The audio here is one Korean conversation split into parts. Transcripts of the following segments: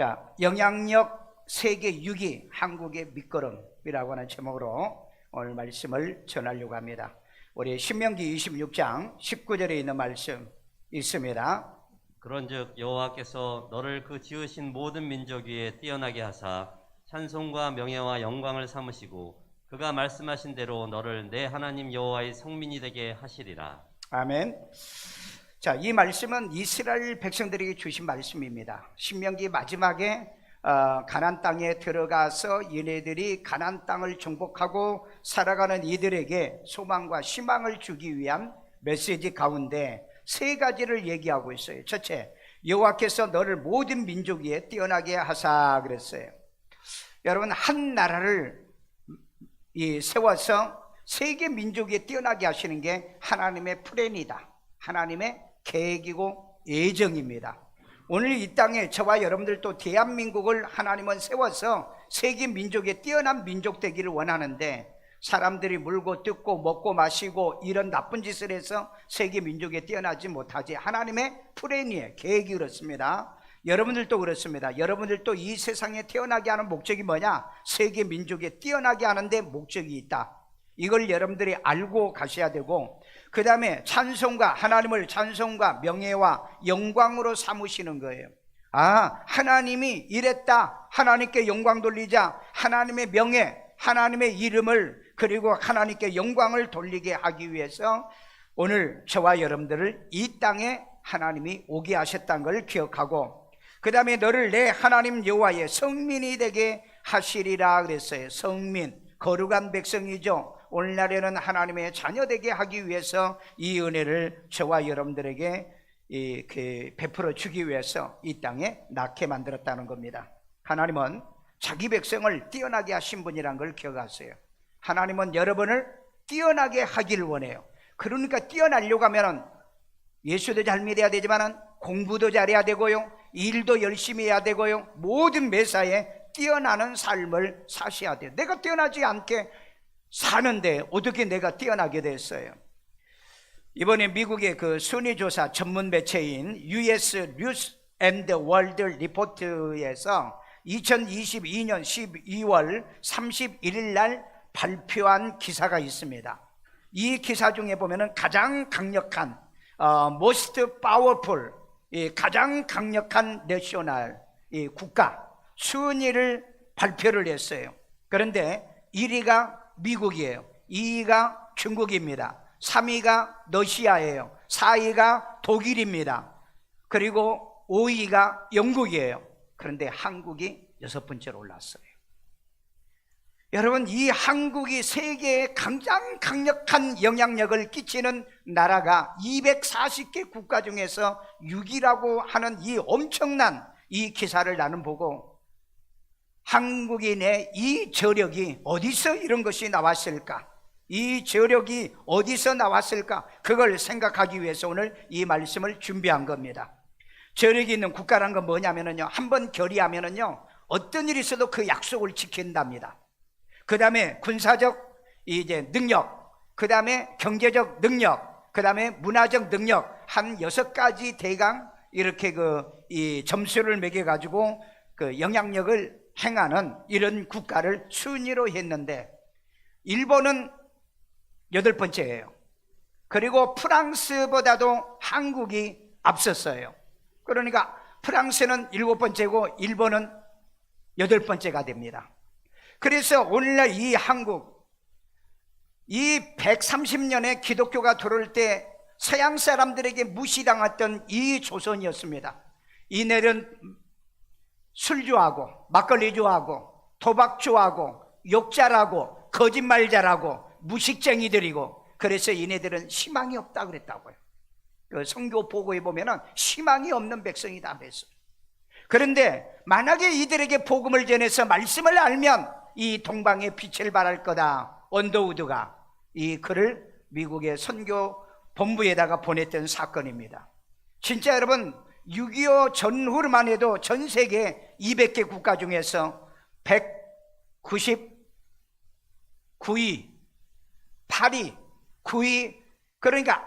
자, 영향력 세계 6위 한국의 밑거름이라고 하는 제목으로 오늘 말씀을 전하려고 합니다. 우리 신명기 26장 19절에 있는 말씀 있습니다. 그런즉 여호와께서 너를 그 지으신 모든 민족 위에 뛰어나게 하사 찬송과 명예와 영광을 삼으시고 그가 말씀하신 대로 너를 내 하나님 여호와의 성민이 되게 하시리라. 아멘. 자, 이 말씀은 이스라엘 백성들에게 주신 말씀입니다. 신명기 마지막에 가나안 땅에 들어가서 얘네들이 가나안 땅을 정복하고 살아가는 이들에게 소망과 희망을 주기 위한 메시지 가운데 세 가지를 얘기하고 있어요. 첫째, 여호와께서 너를 모든 민족 위에 뛰어나게 하사 그랬어요. 여러분, 한 나라를 세워서 세계 민족 위에 뛰어나게 하시는 게 하나님의 플랜이다. 하나님의 계획이고 예정입니다. 오늘 이 땅에 저와 여러분들도 대한민국을 하나님은 세워서 세계 민족에 뛰어난 민족 되기를 원하는데, 사람들이 물고 뜯고 먹고 마시고 이런 나쁜 짓을 해서 세계 민족에 뛰어나지 못하지. 하나님의 플랜이에요. 계획이 그렇습니다. 여러분들도 그렇습니다. 여러분들도 이 세상에 태어나게 하는 목적이 뭐냐? 세계 민족에 뛰어나게 하는데 목적이 있다. 이걸 여러분들이 알고 가셔야 되고, 그 다음에 찬송가, 하나님을 찬송과 명예와 영광으로 삼으시는 거예요. 하나님이 이랬다. 하나님께 영광 돌리자. 하나님의 명예, 하나님의 이름을, 그리고 하나님께 영광을 돌리게 하기 위해서 오늘 저와 여러분들을 이 땅에 하나님이 오게 하셨다는 걸 기억하고, 그 다음에 너를 내 하나님 여호와의 성민이 되게 하시리라 그랬어요. 성민, 거룩한 백성이죠. 오늘날에는 하나님의 자녀 되게 하기 위해서 이 은혜를 저와 여러분들에게 베풀어 주기 위해서 이 땅에 낳게 만들었다는 겁니다. 하나님은 자기 백성을 뛰어나게 하신 분이란 걸 기억하세요. 하나님은 여러분을 뛰어나게 하기를 원해요. 그러니까 뛰어나려고 하면 예수도 잘 믿어야 되지만 공부도 잘해야 되고요, 일도 열심히 해야 되고요, 모든 매사에 뛰어나는 삶을 사셔야 돼요. 내가 뛰어나지 않게 사는데 어떻게 내가 뛰어나게 됐어요? 이번에 미국의 그 순위조사 전문 매체인 US News and World Report에서 2022년 12월 31일 날 발표한 기사가 있습니다. 이 기사 중에 보면은 가장 강력한 most powerful, 가장 강력한 내셔널 국가 순위를 발표를 했어요. 그런데 1위가 미국이에요. 2위가 중국입니다. 3위가 러시아예요. 4위가 독일입니다. 그리고 5위가 영국이에요. 그런데 한국이 6번째로 올랐어요. 여러분, 이 한국이 세계에 가장 강력한 영향력을 끼치는 나라가 240개 국가 중에서 6위라고 하는 이 엄청난 이 기사를 나는 보고, 한국인의 이 저력이 어디서 이런 것이 나왔을까? 이 저력이 어디서 나왔을까? 그걸 생각하기 위해서 오늘 이 말씀을 준비한 겁니다. 저력이 있는 국가라는 건 뭐냐면요, 한번 결의하면요 어떤 일이 있어도 그 약속을 지킨답니다. 그 다음에 군사적 능력, 그 다음에 경제적 능력, 그 다음에 문화적 능력, 한 6가지 대강 이렇게 이 점수를 매겨가지고 그 영향력을 행하는 이런 국가를 순위로 했는데, 일본은 8번째예요. 그리고 프랑스보다도 한국이 앞섰어요. 그러니까 프랑스는 7번째고 일본은 8번째가 됩니다. 그래서 오늘날 이 한국, 이 130년의 기독교가 들어올 때 서양 사람들에게 무시당했던 이 조선이었습니다. 이들은 술 좋아하고 막걸리 좋아하고 도박 좋아하고 욕 잘하고 거짓말 잘하고 무식쟁이들이고, 그래서 얘네들은 희망이 없다 그랬다고요. 그 성교 보고에 보면은 희망이 없는 백성이다 그랬어요. 그런데 만약에 이들에게 복음을 전해서 말씀을 알면 이 동방의 빛을 발할 거다, 언더우드가 이 글을 미국의 선교 본부에다가 보냈던 사건입니다. 진짜 여러분, 6.25 전후로만 해도 전 세계 200개 국가 중에서 199위, 8위, 9위, 그러니까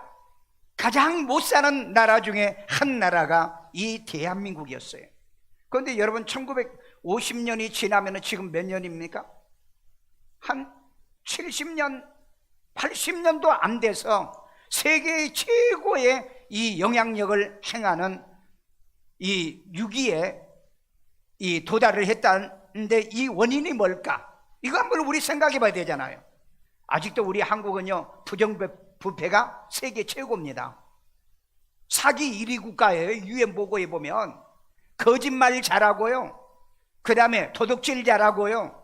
가장 못 사는 나라 중에 한 나라가 이 대한민국이었어요. 그런데 여러분 1950년이 지나면 지금 몇 년입니까? 한 70년, 80년도 안 돼서 세계의 최고의 이 영향력을 행하는 이 6위에 이 도달을 했다는데 이 원인이 뭘까? 이거 한번 우리 생각해 봐야 되잖아요. 아직도 우리 한국은요, 부정부패가 세계 최고입니다. 사기 1위 국가예요. UN 보고에 보면 거짓말 잘하고요, 그 다음에 도둑질 잘하고요.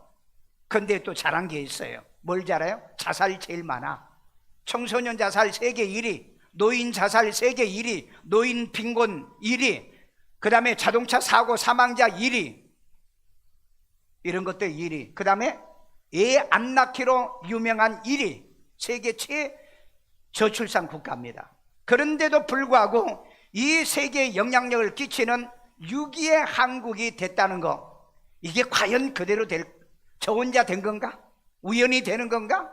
근데 또 잘한 게 있어요. 뭘 잘해요? 자살 제일 많아. 청소년 자살 세계 1위, 노인 자살 세계 1위, 노인 빈곤 1위, 그 다음에 자동차 사고 사망자 1위, 이런 것들 1위, 그 다음에 애 안 낳기로 유명한 1위, 세계 최저출산 국가입니다. 그런데도 불구하고 이 세계에 영향력을 끼치는 6위의 한국이 됐다는 거, 이게 과연 그대로 저 혼자 된 건가? 우연히 되는 건가?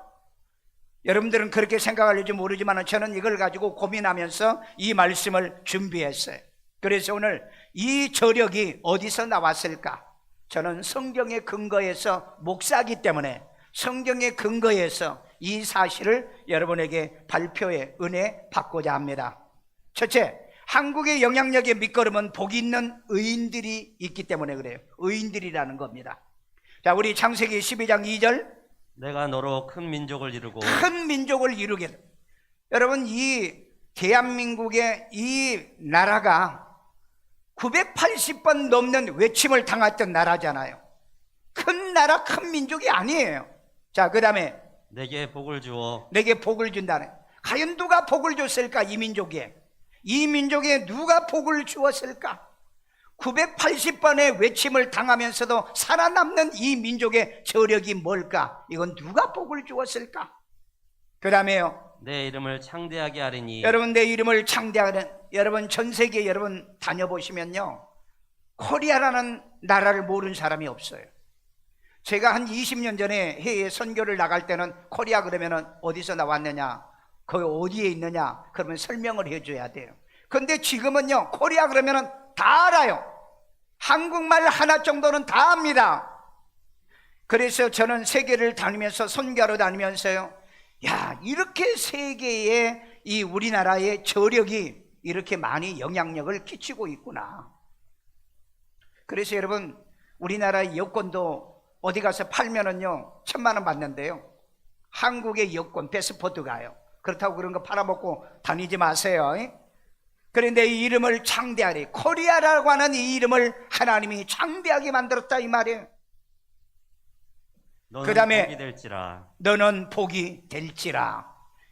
여러분들은 그렇게 생각할지 모르지만 저는 이걸 가지고 고민하면서 이 말씀을 준비했어요. 그래서 오늘 이 저력이 어디서 나왔을까? 저는 성경의 근거에서 목사이기 때문에 성경의 근거에서 이 사실을 여러분에게 발표의 은혜 받고자 합니다. 첫째, 한국의 영향력의 밑거름은 복이 있는 의인들이 있기 때문에 그래요. 의인들이라는 겁니다. 자, 우리 창세기 12장 2절, 내가 너로 큰 민족을 이루고 큰 민족을 이루게. 여러분, 이 대한민국의 이 나라가 980번 넘는 외침을 당했던 나라잖아요. 큰 나라, 큰 민족이 아니에요. 자, 그 다음에 내게 복을 주어 내게 복을 준다네. 과연 누가 복을 줬을까? 이 민족에 누가 복을 주었을까? 980번의 외침을 당하면서도 살아남는 이 민족의 저력이 뭘까? 이건 누가 복을 주었을까? 그 다음에요, 내 이름을 창대하게 하리니. 여러분, 내 이름을 창대하는, 여러분 전 세계 여러분 다녀보시면요, 코리아라는 나라를 모르는 사람이 없어요. 제가 한 20년 전에 해외 선교를 나갈 때는 코리아 그러면은 어디서 나왔느냐, 거기 어디에 있느냐, 그러면 설명을 해줘야 돼요. 근데 지금은요, 코리아 그러면은 다 알아요. 한국말 하나 정도는 다 압니다. 그래서 저는 세계를 다니면서 선교하러 다니면서요, 야, 이렇게 세계에 이 우리나라의 저력이 이렇게 많이 영향력을 끼치고 있구나. 그래서 여러분, 우리나라의 여권도 어디 가서 팔면은요 1,000만 원 받는데요, 한국의 여권 패스포트가요, 그렇다고 그런 거 팔아먹고 다니지 마세요. 그런데 이 이름을 창대하리, 코리아라고 하는 이 이름을 하나님이 창대하게 만들었다 이 말이에요. 너는 그 다음에 복이 될지라. 너는 복이 될지라.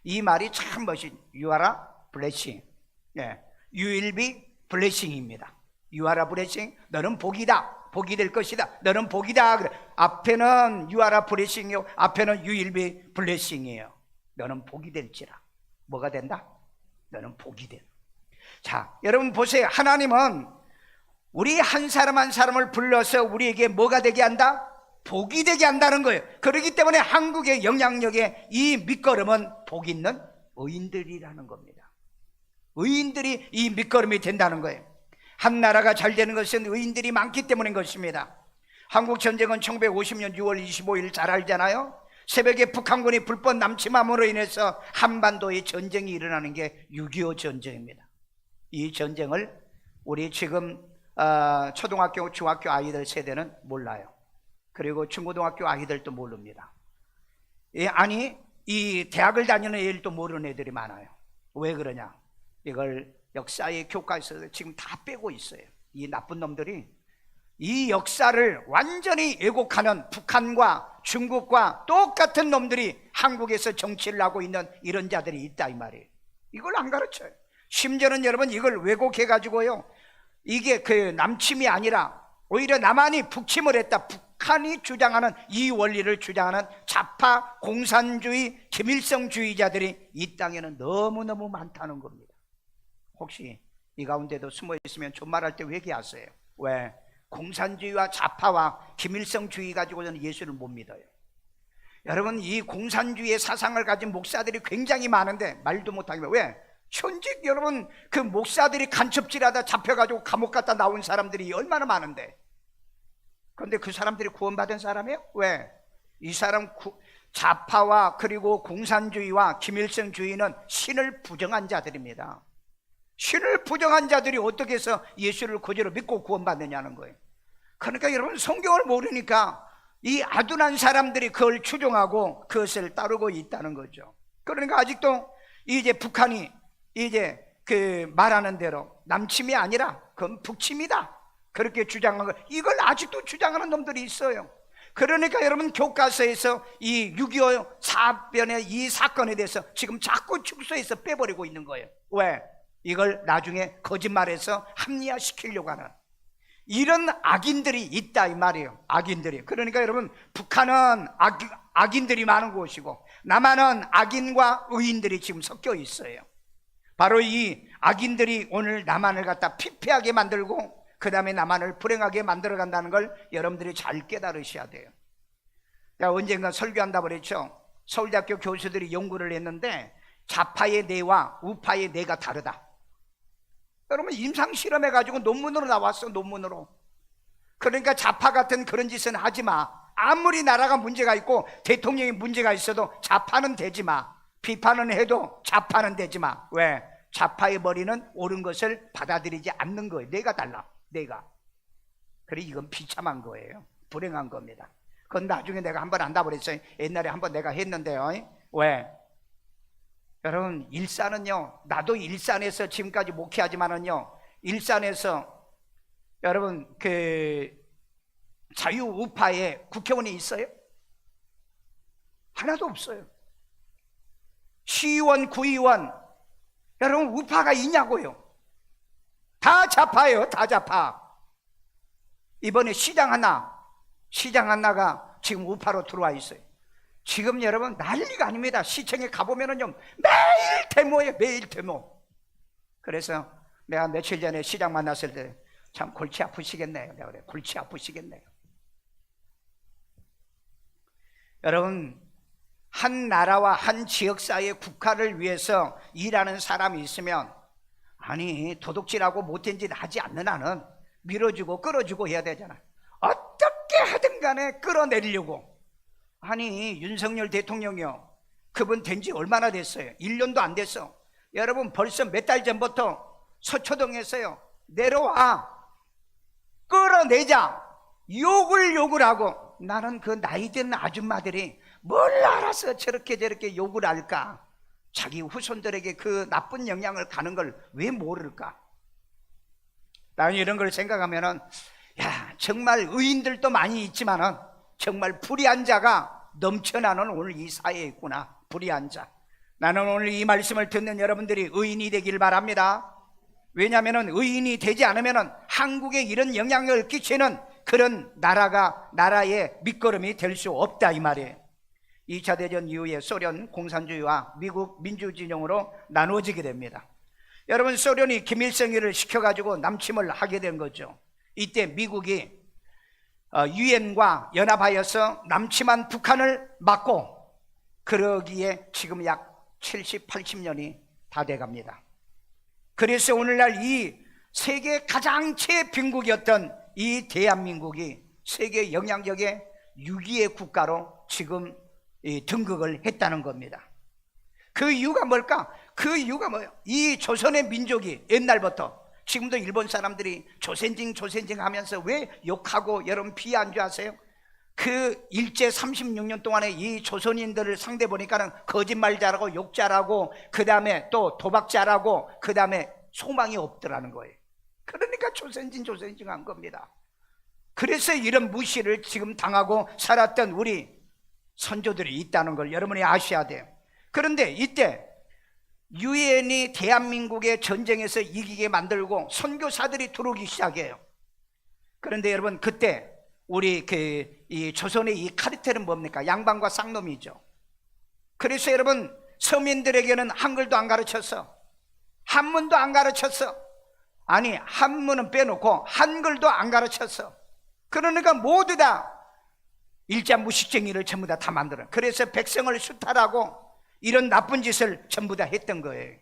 이 말이 참 멋있. You are a blessing. 네. You will be blessing입니다. You are a blessing. 너는 복이다. 복이 될 것이다. 너는 복이다. 그래. 앞에는 You are a blessing이요, 앞에는 You will be blessing이에요. 너는 복이 될지라. 뭐가 된다? 너는 복이 된다. 자, 여러분 보세요. 하나님은 우리 한 사람 한 사람을 불러서 우리에게 뭐가 되게 한다? 복이 되게 한다는 거예요. 그렇기 때문에 한국의 영향력의 이 밑거름은 복 있는 의인들이라는 겁니다. 의인들이 이 밑거름이 된다는 거예요. 한 나라가 잘 되는 것은 의인들이 많기 때문인 것입니다. 한국 전쟁은 1950년 6월 25일 잘 알잖아요. 새벽에 북한군이 불법 남침함으로 인해서 한반도에 전쟁이 일어나는 게 6.25 전쟁입니다. 이 전쟁을 우리 지금 초등학교, 중학교 아이들 세대는 몰라요. 그리고 중고등학교 아이들도 모릅니다. 아니, 이 대학을 다니는 애들도 모르는 애들이 많아요. 왜 그러냐? 이걸 역사의 교과서에서 지금 다 빼고 있어요. 이 나쁜 놈들이 이 역사를 완전히 왜곡하는 북한과 중국과 똑같은 놈들이 한국에서 정치를 하고 있는 이런 자들이 있다 이 말이에요. 이걸 안 가르쳐요. 심지어는 여러분 이걸 왜곡해가지고요, 이게 그 남침이 아니라 오히려 남한이 북침을 했다, 북한이 주장하는 이 원리를 주장하는 좌파 공산주의 김일성주의자들이 이 땅에는 너무너무 많다는 겁니다. 혹시 이 가운데도 숨어 있으면 존말할 때 회개하세요. 왜? 공산주의와 좌파와 김일성주의 가지고는 예수를 못 믿어요. 여러분, 이 공산주의의 사상을 가진 목사들이 굉장히 많은데 말도 못하게. 왜? 현직 여러분 그 목사들이 간첩질하다 잡혀가지고 감옥 갔다 나온 사람들이 얼마나 많은데 그런데 그 사람들이 구원받은 사람이에요? 왜? 이 사람 좌파와 그리고 공산주의와 김일성주의는 신을 부정한 자들입니다. 신을 부정한 자들이 어떻게 해서 예수를 거저로 믿고 구원받느냐는 거예요. 그러니까 여러분, 성경을 모르니까 이 아둔한 사람들이 그걸 추종하고 그것을 따르고 있다는 거죠. 그러니까 아직도 이제 북한이 이제 그 말하는 대로 남침이 아니라 그건 북침이다, 그렇게 주장한 거, 이걸 아직도 주장하는 놈들이 있어요. 그러니까 여러분, 교과서에서 이 6.25 사변의 이 사건에 대해서 지금 자꾸 축소해서 빼버리고 있는 거예요. 왜? 이걸 나중에 거짓말해서 합리화시키려고 하는 이런 악인들이 있다 이 말이에요. 악인들이. 그러니까 여러분, 북한은 악인들이 많은 곳이고 남한은 악인과 의인들이 지금 섞여 있어요. 바로 이 악인들이 오늘 남한을 갖다 피폐하게 만들고 그 다음에 남한을 불행하게 만들어 간다는 걸 여러분들이 잘 깨달으셔야 돼요. 제가 언젠가 설교한다고 그랬죠. 서울대학교 교수들이 연구를 했는데 좌파의 뇌와 우파의 뇌가 다르다. 여러분, 임상실험 해가지고 논문으로 나왔어. 논문으로. 그러니까 좌파 같은 그런 짓은 하지 마. 아무리 나라가 문제가 있고 대통령이 문제가 있어도 좌파는 되지 마. 비판은 해도 좌파는 되지 마. 왜? 좌파의 머리는 옳은 것을 받아들이지 않는 거예요. 뇌가 달라. 뇌가. 그래, 이건 비참한 거예요. 불행한 겁니다. 그건 나중에 내가 한번 한다고 그랬어요. 옛날에 한번 내가 했는데요. 왜? 여러분, 일산은요, 나도 일산에서 지금까지 목회하지만은요, 일산에서 여러분 그 자유우파의 국회의원이 있어요? 하나도 없어요. 시의원, 구의원, 여러분 우파가 있냐고요? 다 좌파예요. 다 좌파. 이번에 시장 하나가 지금 우파로 들어와 있어요. 지금 여러분 난리가 아닙니다. 시청에 가보면은요, 매일 데모예요. 매일 데모. 그래서 내가 며칠 전에 시장 만났을 때 참 골치 아프시겠네요. 내가 그래, 골치 아프시겠네요. 여러분, 한 나라와 한 지역사회의 국가를 위해서 일하는 사람이 있으면, 아니 도둑질하고 못된 짓 하지 않는 한은 밀어주고 끌어주고 해야 되잖아. 어떻게 하든 간에 끌어내리려고. 아니 윤석열 대통령이요, 그분 된 지 얼마나 됐어요? 1년도 안 됐어. 여러분, 벌써 몇 달 전부터 서초동에서요, 내려와, 끌어내자, 욕을 하고. 나는 그 나이든 아줌마들이 뭘 알아서 저렇게 욕을 할까? 자기 후손들에게 그 나쁜 영향을 가는 걸 왜 모를까? 나는 이런 걸 생각하면은, 야, 정말 의인들도 많이 있지만은 정말 불의한 자가 넘쳐나는 오늘 이 사회에 있구나. 불의한 자. 나는 오늘 이 말씀을 듣는 여러분들이 의인이 되길 바랍니다. 왜냐하면 의인이 되지 않으면 한국에 이런 영향력을 끼치는 그런 나라의 밑거름이 될 수 없다 이 말이에요. 2차 대전 이후에 소련 공산주의와 미국 민주진영으로 나누어지게 됩니다. 여러분, 소련이 김일성이를 시켜가지고 남침을 하게 된 거죠. 이때 미국이 유엔과 연합하여서 남침한 북한을 막고, 그러기에 지금 약 70, 80년이 다 돼갑니다. 그래서 오늘날 이 세계 가장 최빈국이었던 이 대한민국이 세계 영향력의 6위의 국가로 지금 등극을 했다는 겁니다. 그 이유가 뭘까? 그 이유가 뭐예요? 이 조선의 민족이 옛날부터, 지금도 일본 사람들이 조선징 하면서 왜 욕하고 여러분 비하한 줄 아세요? 그 일제 36년 동안에 이 조선인들을 상대 보니까는 거짓말 잘하고 욕 잘하고 그 다음에 또 도박 잘하고 그 다음에 소망이 없더라는 거예요. 그러니까 조선징 한 겁니다. 그래서 이런 무시를 지금 당하고 살았던 우리 선조들이 있다는 걸 여러분이 아셔야 돼요. 그런데 이때 유엔이 대한민국의 전쟁에서 이기게 만들고 선교사들이 들어오기 시작해요. 그런데 여러분, 그때 우리 이 조선의 이 카르텔은 뭡니까? 양반과 쌍놈이죠. 그래서 여러분, 서민들에게는 한글도 안 가르쳤어. 한문도 안 가르쳤어. 아니, 한문은 빼놓고 한글도 안 가르쳤어. 그러니까 모두 다 일자 무식쟁이를 전부 다 만들어. 그래서 백성을 수탈하고 이런 나쁜 짓을 전부 다 했던 거예요.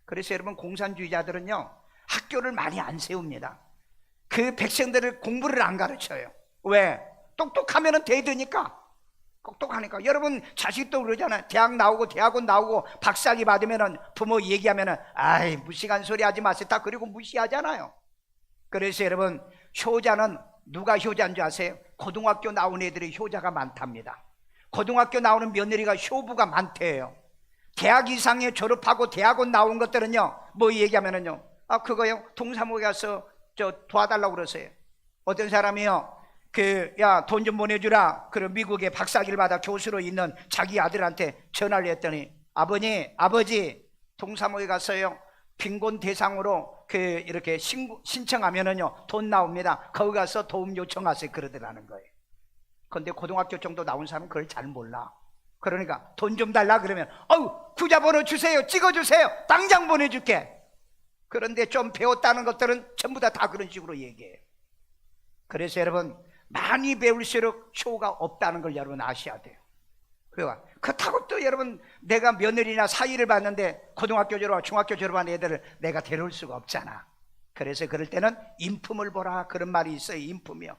그래서 여러분, 공산주의자들은요, 학교를 많이 안 세웁니다. 그 백성들을 공부를 안 가르쳐요. 왜? 똑똑하면은 대드니까. 똑똑하니까. 여러분 자식도 그러잖아요. 대학 나오고 대학원 나오고 박사학위 받으면은 부모 얘기하면은 아이 무식한 소리 하지 마세요. 다 그리고 무시하잖아요. 그래서 여러분 효자는 누가 효자인 줄 아세요? 고등학교 나온 애들이 효자가 많답니다. 고등학교 나오는 며느리가 효부가 많대요. 대학 이상에 졸업하고 대학원 나온 것들은요 뭐 얘기하면은요 아 그거요 동사무소 가서 저 도와달라고 그러세요. 어떤 사람이요 야 돈 좀 보내주라. 그럼 미국에 박사학위를 받아 교수로 있는 자기 아들한테 전화를 했더니 아버지 동사무소에 가서요 빈곤 대상으로 이렇게 신청하면은요 돈 나옵니다. 거기 가서 도움 요청하세요 그러더라는 거예요. 근데 고등학교 정도 나온 사람은 그걸 잘 몰라. 그러니까 돈 좀 달라 그러면 구자번호 주세요. 찍어주세요. 당장 보내줄게. 그런데 좀 배웠다는 것들은 전부 다 그런 식으로 얘기해요. 그래서 여러분 많이 배울수록 효가 없다는 걸 여러분 아셔야 돼요. 그렇다고 또 여러분 내가 며느리나 사위를 봤는데 고등학교 졸업, 중학교 졸업한 애들을 내가 데려올 수가 없잖아. 그래서 그럴 때는 인품을 보라 그런 말이 있어요. 인품이요.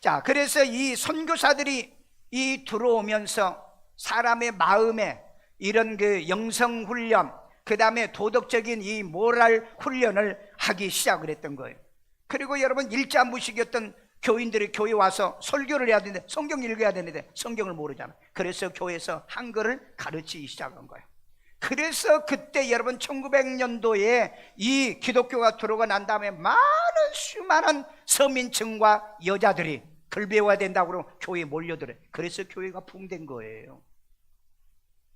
자, 그래서 이 선교사들이 이 들어오면서 사람의 마음에 이런 영성 훈련, 그 다음에 도덕적인 이 모랄 훈련을 하기 시작을 했던 거예요. 그리고 여러분 일자무식이었던 교인들이 교회 와서 설교를 해야 되는데 성경 읽어야 되는데 성경을 모르잖아. 그래서 교회에서 한글을 가르치기 시작한 거예요. 그래서 그때 여러분 1900년도에 이 기독교가 들어오고 난 다음에 수많은 서민층과 여자들이 글 배워야 된다고 교회에 몰려들어요. 그래서 교회가 붕된 거예요.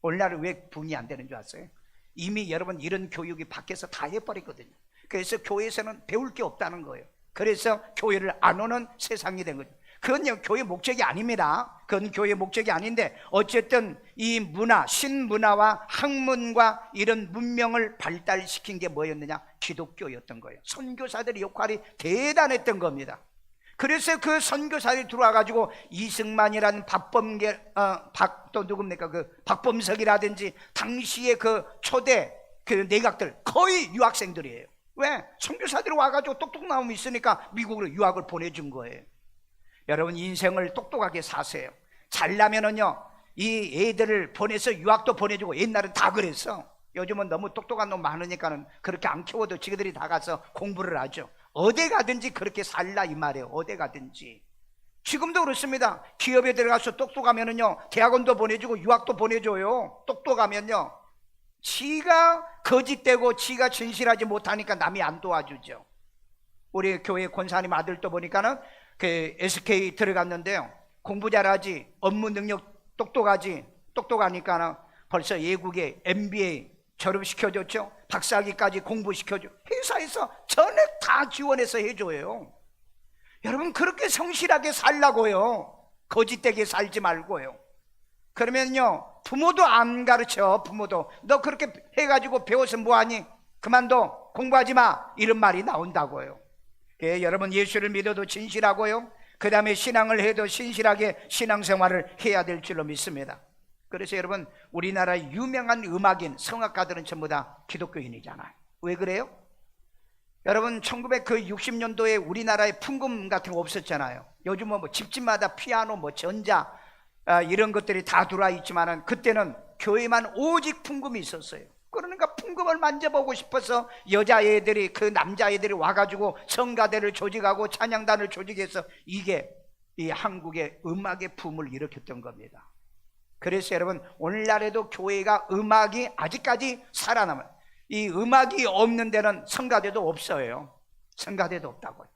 오늘날은 왜 붕이 안 되는 줄 아세요? 이미 여러분 이런 교육이 밖에서 다 해버리거든요. 그래서 교회에서는 배울 게 없다는 거예요. 그래서 교회를 안 오는 세상이 된 거죠. 그건 교회 목적이 아닙니다. 그건 교회 목적이 아닌데 어쨌든 이 문화, 신문화와 학문과 이런 문명을 발달시킨 게 뭐였느냐? 기독교였던 거예요. 선교사들의 역할이 대단했던 겁니다. 그래서 그 선교사들이 들어와가지고 이승만이라는 또 누굽니까? 박범석이라든지 당시의 초대 내각들 거의 유학생들이에요. 왜? 선교사들이 와가지고 똑똑 나오면 있으니까 미국으로 유학을 보내준 거예요. 여러분 인생을 똑똑하게 사세요. 잘나면은요 이 애들을 보내서 유학도 보내주고 옛날엔 다 그랬어. 요즘은 너무 똑똑한 놈 많으니까는 그렇게 안 키워도 지그들이 다 가서 공부를 하죠. 어디 가든지 그렇게 살라 이 말이에요. 어디 가든지. 지금도 그렇습니다. 기업에 들어가서 똑똑하면은요 대학원도 보내주고 유학도 보내줘요. 똑똑하면요 지가 거짓되고 지가 진실하지 못하니까 남이 안 도와주죠. 우리 교회 권사님 아들도 보니까는 SK 들어갔는데요 공부 잘하지, 업무 능력 똑똑하니까는 벌써 외국에 MBA 졸업시켜줬죠. 박사학위까지 공부시켜줘. 회사에서 전액 다 지원해서 해줘요. 여러분 그렇게 성실하게 살라고요. 거짓되게 살지 말고요. 그러면요 부모도 안 가르쳐. 부모도 너 그렇게 해가지고 배워서 뭐하니? 그만둬. 공부하지 마. 이런 말이 나온다고요. 여러분 예수를 믿어도 진실하고요 그 다음에 신앙을 해도 신실하게 신앙생활을 해야 될 줄로 믿습니다. 그래서 여러분 우리나라의 유명한 음악인 성악가들은 전부 다 기독교인이잖아요. 왜 그래요? 여러분 1960년도에 우리나라에 풍금 같은 거 없었잖아요. 요즘은 뭐 집집마다 피아노 전자 이런 것들이 다 들어와 있지만은 그때는 교회만 오직 풍금이 있었어요. 그러니까 풍금을 만져보고 싶어서 여자애들이 남자애들이 와가지고 성가대를 조직하고 찬양단을 조직해서 이게 이 한국의 음악의 붐을 일으켰던 겁니다. 그래서 여러분 오늘날에도 교회가 음악이 아직까지 살아남아요. 이 음악이 없는 데는 성가대도 없어요. 성가대도 없다고요.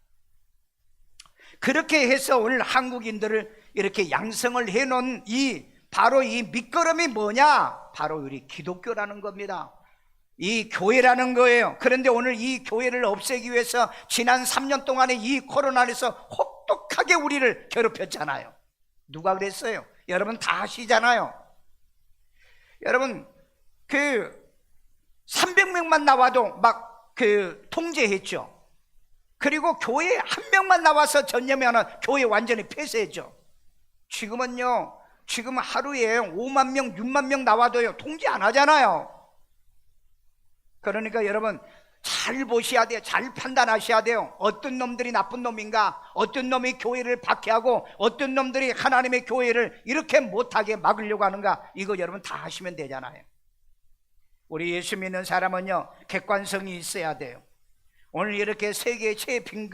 그렇게 해서 오늘 한국인들을 이렇게 양성을 해놓은 바로 이 밑거름이 뭐냐? 바로 우리 기독교라는 겁니다. 이 교회라는 거예요. 그런데 오늘 이 교회를 없애기 위해서 지난 3년 동안에 이 코로나에서 혹독하게 우리를 괴롭혔잖아요. 누가 그랬어요? 여러분 다 아시잖아요. 여러분 300명만 나와도 막 통제했죠. 그리고 교회에 한 명만 나와서 전념하면 교회 완전히 폐쇄했죠. 지금 하루에 5만 명, 6만 명 나와도요 통제 안 하잖아요. 그러니까 여러분 잘 보셔야 돼요. 잘 판단하셔야 돼요. 어떤 놈들이 나쁜 놈인가, 어떤 놈이 교회를 박해하고 어떤 놈들이 하나님의 교회를 이렇게 못하게 막으려고 하는가, 이거 여러분 다 하시면 되잖아요. 우리 예수 믿는 사람은요, 객관성이 있어야 돼요. 오늘 이렇게 세계 최빈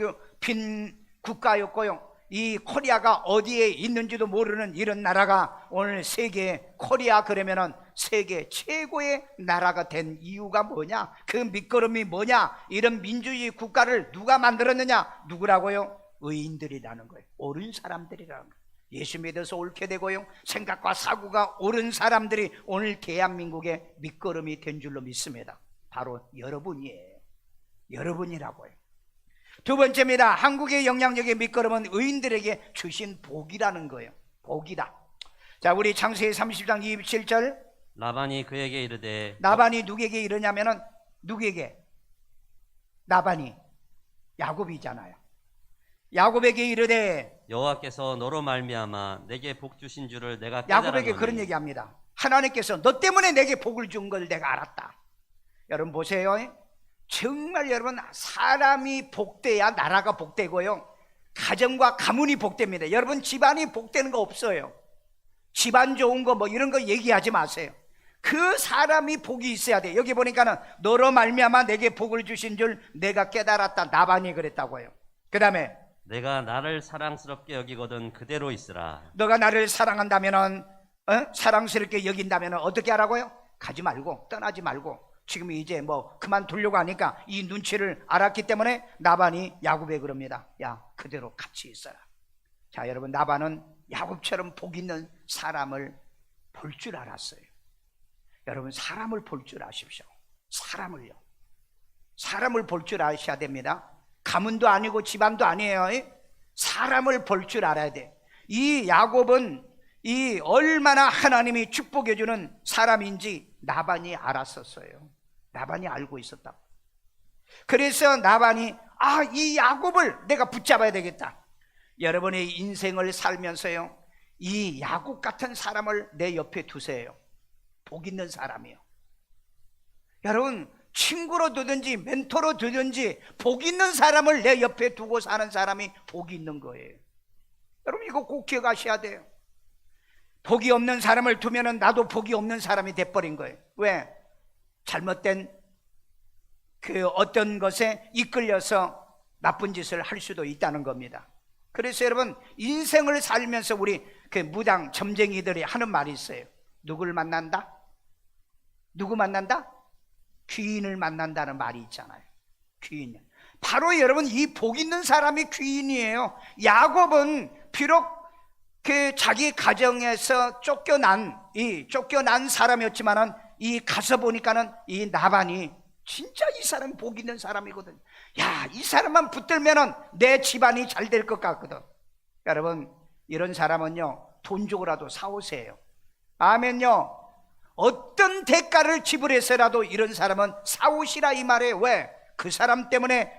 국가였고요, 이 코리아가 어디에 있는지도 모르는 이런 나라가 오늘 세계 코리아 그러면은 세계 최고의 나라가 된 이유가 뭐냐? 그 밑거름이 뭐냐? 이런 민주주의 국가를 누가 만들었느냐? 누구라고요? 의인들이라는 거예요. 옳은 사람들이라는 거예요. 예수 믿어서 옳게 되고요, 생각과 사고가 옳은 사람들이 오늘 대한민국의 밑거름이 된 줄로 믿습니다. 바로 여러분이에요. 여러분이라고요. 두 번째입니다. 한국의 영향력의 밑거름은 의인들에게 주신 복이라는 거예요. 복이다. 자, 우리 창세기 30장 27절. 라반이 그에게 이르되, 나반이 누구에게 이러냐면은, 누구에게? 나반이 야곱이잖아요. 야곱에게 이르되, 여호와께서 너로 말미암아 내게 복 주신 줄을 내가 야곱에게 깨달았노니. 그런 얘기합니다. 하나님께서 너 때문에 내게 복을 준 걸 내가 알았다. 여러분 보세요. 정말 여러분, 사람이 복돼야 나라가 복되고요, 가정과 가문이 복됩니다. 여러분, 집안이 복되는 거 없어요. 집안 좋은 거 뭐 이런 거 얘기하지 마세요. 그 사람이 복이 있어야 돼. 여기 보니까는 너로 말미암아 내게 복을 주신 줄 내가 깨달았다. 나반이 그랬다고요. 그 다음에 내가 나를 사랑스럽게 여기거든 그대로 있으라. 너가 나를 사랑한다면은, 사랑스럽게 여긴다면은 어떻게 하라고요? 가지 말고, 떠나지 말고. 지금 이제 뭐 그만두려고 하니까 이 눈치를 알았기 때문에 나반이 야곱에 그럽니다. 야, 그대로 같이 있어라. 자, 여러분, 나반은 야곱처럼 복 있는 사람을 볼 줄 알았어요. 여러분, 사람을 볼 줄 아십시오. 사람을요. 사람을 볼 줄 아셔야 됩니다. 가문도 아니고 집안도 아니에요. 사람을 볼 줄 알아야 돼. 이 야곱은 이 얼마나 하나님이 축복해 주는 사람인지 나반이 알았었어요. 나반이 알고 있었다고. 그래서 나반이, 이 야곱을 내가 붙잡아야 되겠다. 여러분의 인생을 살면서요, 이 야곱 같은 사람을 내 옆에 두세요. 복 있는 사람이요. 여러분, 친구로 두든지 멘토로 두든지 복 있는 사람을 내 옆에 두고 사는 사람이 복이 있는 거예요. 여러분, 이거 꼭 기억하셔야 돼요. 복이 없는 사람을 두면은 나도 복이 없는 사람이 돼버린 거예요. 왜? 잘못된 그 어떤 것에 이끌려서 나쁜 짓을 할 수도 있다는 겁니다. 그래서 여러분, 인생을 살면서 우리 그 무당 점쟁이들이 하는 말이 있어요. 누구를 만난다? 누구 만난다? 귀인을 만난다는 말이 있잖아요. 귀인. 바로 여러분, 이 복 있는 사람이 귀인이에요. 야곱은 비록 그 자기 가정에서 쫓겨난 사람이었지만은, 이 가서 보니까는 이 나반이 진짜 이 사람이 복 있는 사람이거든. 야, 이 사람만 붙들면은 내 집안이 잘 될 것 같거든. 여러분, 이런 사람은요, 돈 주고라도 사오세요. 아멘요. 어떤 대가를 지불해서라도 이런 사람은 사오시라, 이 말이에요. 왜? 그 사람 때문에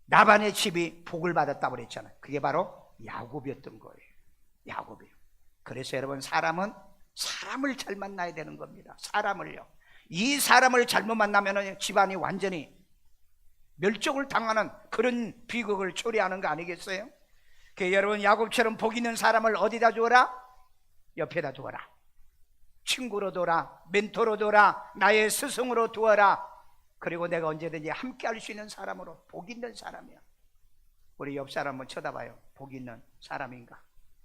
나반의 집이 복을 받았다고 그랬잖아요. 그게 바로 야곱이었던 거예요. 야곱이요. 그래서 여러분, 사람은 사람을 잘 만나야 되는 겁니다. 사람을요. 이 사람을 잘못 만나면 집안이 완전히 멸종을 당하는 그런 비극을 초래하는 거 아니겠어요? 여러분, 야곱처럼 복 있는 사람을 어디다 두어라? 옆에다 두어라. 친구로 둬라, 멘토로 둬라, 나의 스승으로 두어라. 그리고 내가 언제든지 함께 할 수 있는 사람으로, 복 있는 사람이야. 우리 옆 사람 한번 쳐다봐요. 복 있는 사람인가?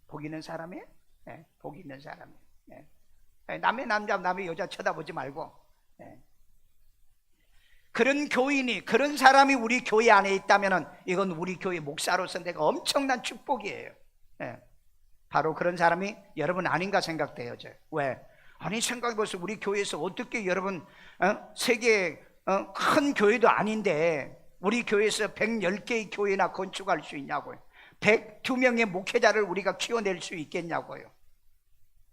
복 있는 사람이에요? 네, 복 있는 사람이에요. 네. 남의 남자, 남의 여자 쳐다보지 말고, 네. 그런 교인이, 그런 사람이 우리 교회 안에 있다면 이건 우리 교회 목사로서 내가 엄청난 축복이에요. 네. 바로 그런 사람이 여러분 아닌가 생각돼요. 왜? 아니, 생각해보세요. 우리 교회에서 어떻게 여러분, 세계 큰 교회도 아닌데 우리 교회에서 110개의 교회나 건축할 수 있냐고요. 102명의 목회자를 우리가 키워낼 수 있겠냐고요.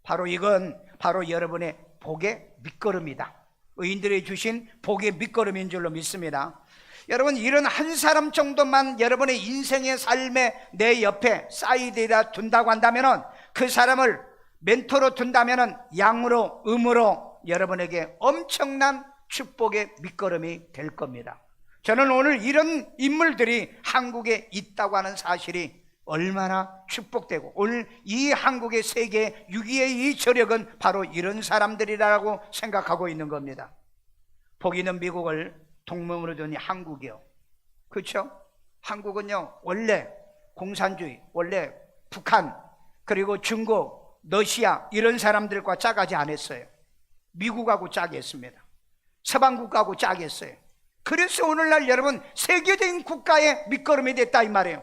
바로 이건 바로 여러분의 복의 밑거름이다. 의인들이 주신 복의 밑거름인 줄로 믿습니다. 여러분, 이런 한 사람 정도만 여러분의 인생의 삶에 내 옆에 사이드에다 둔다고 한다면, 그 사람을 멘토로 둔다면 양으로, 음으로 여러분에게 엄청난 축복의 밑거름이 될 겁니다. 저는 오늘 이런 인물들이 한국에 있다고 하는 사실이 얼마나 축복되고, 오늘 이 한국의 세계 6위의 이 저력은 바로 이런 사람들이라고 생각하고 있는 겁니다. 복 있는 미국을 동맹으로 둔 한국이요, 그렇죠? 한국은요 원래 공산주의, 원래 북한 그리고 중국, 러시아 이런 사람들과 짝하지 않았어요. 미국하고 짝했습니다. 서방국가하고 짝했어요. 그래서 오늘날 여러분 세계적인 국가의 밑거름이 됐다 이 말이에요.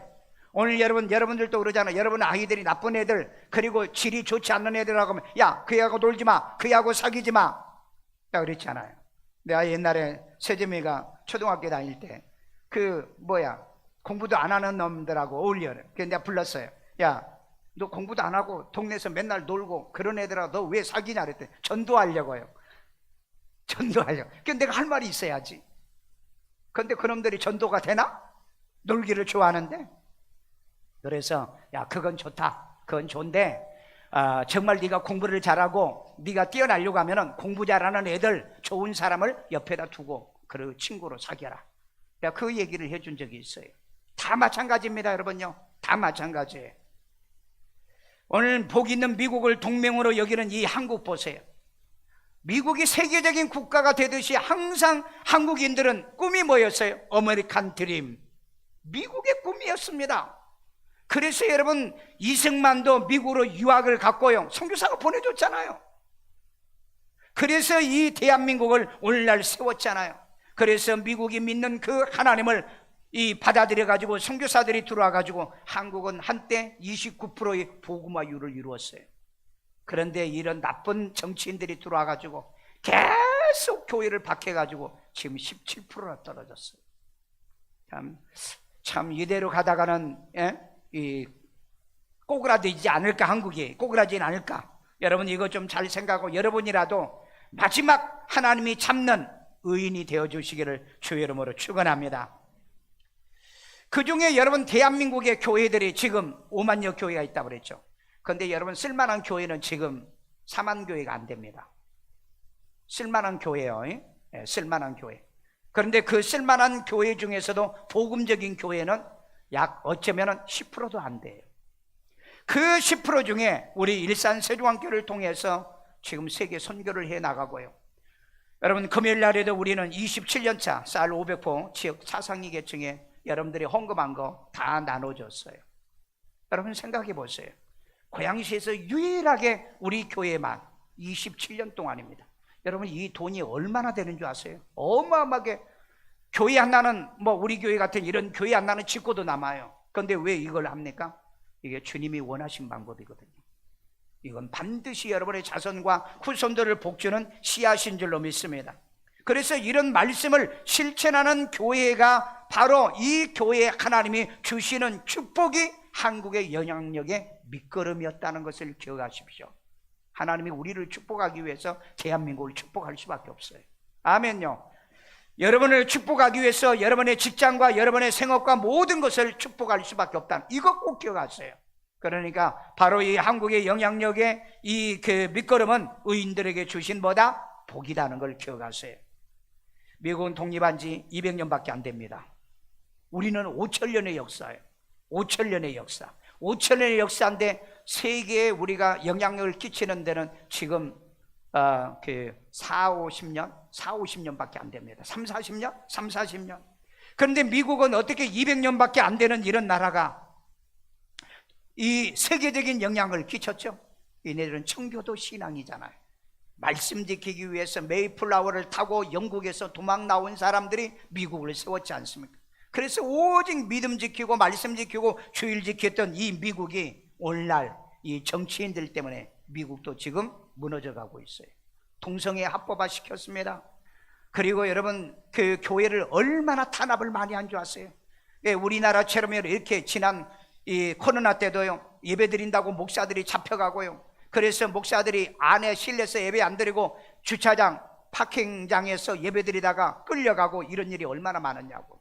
오늘 여러분들도 그러잖아요. 여러분 아이들이 나쁜 애들, 그리고 질이 좋지 않는 애들하고 하면 야, 그 애하고 놀지 마, 그 애하고 사귀지 마, 야 그랬잖아요. 내가 옛날에 세점이가 초등학교 다닐 때 공부도 안 하는 놈들하고 어울려요. 그래서 내가 불렀어요. 야, 너 공부도 안 하고 동네에서 맨날 놀고 그런 애들하고 너 왜 사귀냐 그랬더니 전도하려고요. 전도하려고. 그러니까 내가 할 말이 있어야지. 그런데 그놈들이 전도가 되나? 놀기를 좋아하는데. 그래서 야, 그건 좋다, 그건 좋은데 정말 네가 공부를 잘하고 네가 뛰어나려고 하면은 공부 잘하는 애들, 좋은 사람을 옆에다 두고 그 친구로 사귀어라. 내가 그 얘기를 해준 적이 있어요. 다 마찬가지입니다 여러분요, 다 마찬가지예요. 오늘 복 있는 미국을 동맹으로 여기는 이 한국 보세요. 미국이 세계적인 국가가 되듯이 항상 한국인들은 꿈이 뭐였어요? 아메리칸 드림, 미국의 꿈이었습니다. 그래서 여러분 이승만도 미국으로 유학을 갔고요, 선교사가 보내줬잖아요. 그래서 이 대한민국을 오늘날 세웠잖아요. 그래서 미국이 믿는 그 하나님을 받아들여 가지고 선교사들이 들어와 가지고 한국은 한때 29%의 복음화율을 이루었어요. 그런데 이런 나쁜 정치인들이 들어와 가지고 계속 교회를 박해 가지고 지금 17%나 떨어졌어요. 참 이대로 가다가는 꼬그라들지 않을까, 한국이 꼬그라지진 않을까. 여러분 이거 좀 잘 생각하고 여러분이라도 마지막 하나님이 참는 의인이 되어주시기를 주의 이름으로 축원합니다. 그 중에 여러분 대한민국의 교회들이 지금 5만여 교회가 있다고 그랬죠. 그런데 여러분 쓸만한 교회는 지금 4만 교회가 안 됩니다. 쓸만한 교회요, 쓸만한 교회. 그런데 그 쓸만한 교회 중에서도 복음적인 교회는 약 어쩌면 10%도 안 돼요. 그 10% 중에 우리 일산 세종안교를 통해서 지금 세계 선교를 해 나가고요. 여러분 금요일 날에도 우리는 27년차 쌀 500포 지역 차상위 계층에 여러분들이 헌금한 거 다 나눠줬어요. 여러분 생각해 보세요. 고양시에서 유일하게 우리 교회만 27년 동안입니다. 여러분 이 돈이 얼마나 되는 줄 아세요? 어마어마하게. 교회 하나는 우리 교회 같은 이런 교회 하나는 짓고도 남아요. 그런데 왜 이걸 합니까? 이게 주님이 원하신 방법이거든요. 이건 반드시 여러분의 자손과 후손들을 복주는 씨앗인 줄로 믿습니다. 그래서 이런 말씀을 실천하는 교회가 바로 이 교회 하나님이 주시는 축복이 한국의 영향력의 밑거름이었다는 것을 기억하십시오. 하나님이 우리를 축복하기 위해서 대한민국을 축복할 수밖에 없어요. 아멘요. 여러분을 축복하기 위해서 여러분의 직장과 여러분의 생업과 모든 것을 축복할 수밖에 없다는 이거 꼭 기억하세요. 그러니까 바로 이 한국의 영향력의 이 밑거름은 의인들에게 주신 뭐다? 복이라는 걸 기억하세요. 미국은 독립한 지 200년밖에 안 됩니다. 우리는 5천년의 역사예요. 5천년의 역사. 5천년의 역사인데 세계에 우리가 영향력을 끼치는 데는 지금 40-50년밖에 안 됩니다. 30-40년? 그런데 미국은 어떻게 200년밖에 안 되는 이런 나라가 이 세계적인 영향을 끼쳤죠? 얘네들은 청교도 신앙이잖아요. 말씀 지키기 위해서 메이플라워를 타고 영국에서 도망 나온 사람들이 미국을 세웠지 않습니까? 그래서 오직 믿음 지키고 말씀 지키고 주일 지켰던 이 미국이 오늘날 이 정치인들 때문에 미국도 지금 무너져 가고 있어요. 동성애 합법화 시켰습니다. 그리고 여러분 그 교회를 얼마나 탄압을 많이 한 줄 아세요? 우리나라처럼 이렇게 지난 이 코로나 때도요, 예배 드린다고 목사들이 잡혀가고요. 그래서 목사들이 안에 실내에서 예배 안 드리고 주차장 파킹장에서 예배 드리다가 끌려가고 이런 일이 얼마나 많았냐고.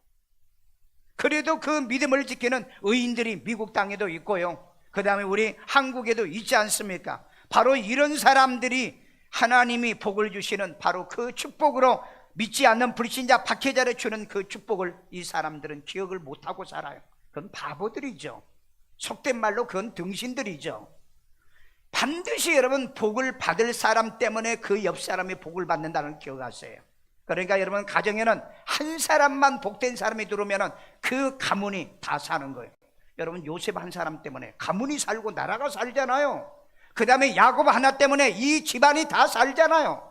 그래도 그 믿음을 지키는 의인들이 미국 땅에도 있고요, 그 다음에 우리 한국에도 있지 않습니까? 바로 이런 사람들이 하나님이 복을 주시는 바로 그 축복으로 믿지 않는 불신자 박해자를 주는 그 축복을 이 사람들은 기억을 못하고 살아요. 그건 바보들이죠. 속된 말로 그건 등신들이죠. 반드시 여러분 복을 받을 사람 때문에 그 옆 사람이 복을 받는다는 걸 기억하세요. 그러니까 여러분 가정에는 한 사람만 복된 사람이 들어오면 그 가문이 다 사는 거예요. 여러분 요셉 한 사람 때문에 가문이 살고 나라가 살잖아요. 그 다음에 야곱 하나 때문에 이 집안이 다 살잖아요.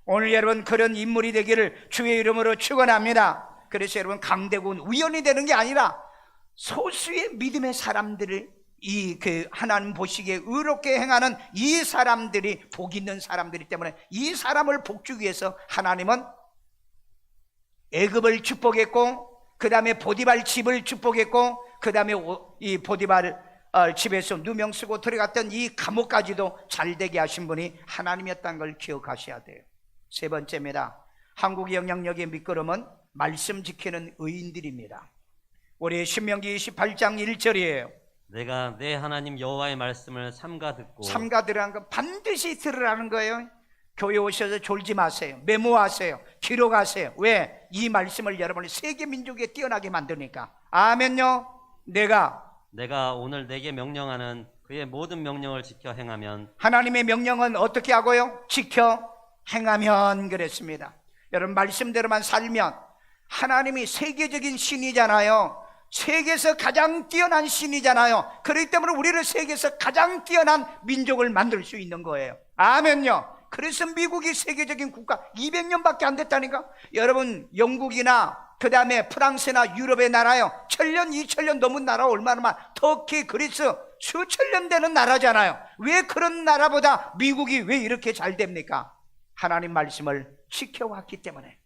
오늘 여러분 그런 인물이 되기를 주의 이름으로 축원합니다. 그래서 여러분 강대군 우연히 되는 게 아니라 소수의 믿음의 사람들을 이 하나님 보시기에 의롭게 행하는 이 사람들이 복 있는 사람들이기 때문에 이 사람을 복주기 위해서 하나님은 애굽을 축복했고 그 다음에 보디발 집을 축복했고 그 다음에 이 보디발 집에서 누명 쓰고 들어갔던 이 감옥까지도 잘되게 하신 분이 하나님이었다는 걸 기억하셔야 돼요. 세 번째입니다. 한국의 영향력의 밑거름은 말씀 지키는 의인들입니다. 우리 신명기 28장 1절이에요. 내가 내 하나님 여호와의 말씀을 삼가 듣고 삼가 들으라는 건 반드시 들으라는 거예요. 교회 오셔서 졸지 마세요. 메모하세요. 기록하세요. 왜? 이 말씀을 여러분이 세계 민족에 뛰어나게 만드니까. 아멘요. 내가 오늘 내게 명령하는 그의 모든 명령을 지켜 행하면 하나님의 명령은 어떻게 하고요? 지켜 행하면 그랬습니다. 여러분 말씀대로만 살면 하나님이 세계적인 신이잖아요. 세계에서 가장 뛰어난 신이잖아요. 그렇기 때문에 우리를 세계에서 가장 뛰어난 민족을 만들 수 있는 거예요. 아멘요. 그래서 미국이 세계적인 국가 200년밖에 안 됐다니까. 여러분 영국이나 그 다음에 프랑스나 유럽의 나라요 1000년 2000년 넘은 나라 얼마나 많아. 터키 그리스 수천 년 되는 나라잖아요. 왜 그런 나라보다 미국이 왜 이렇게 잘 됩니까? 하나님 말씀을 지켜왔기 때문에.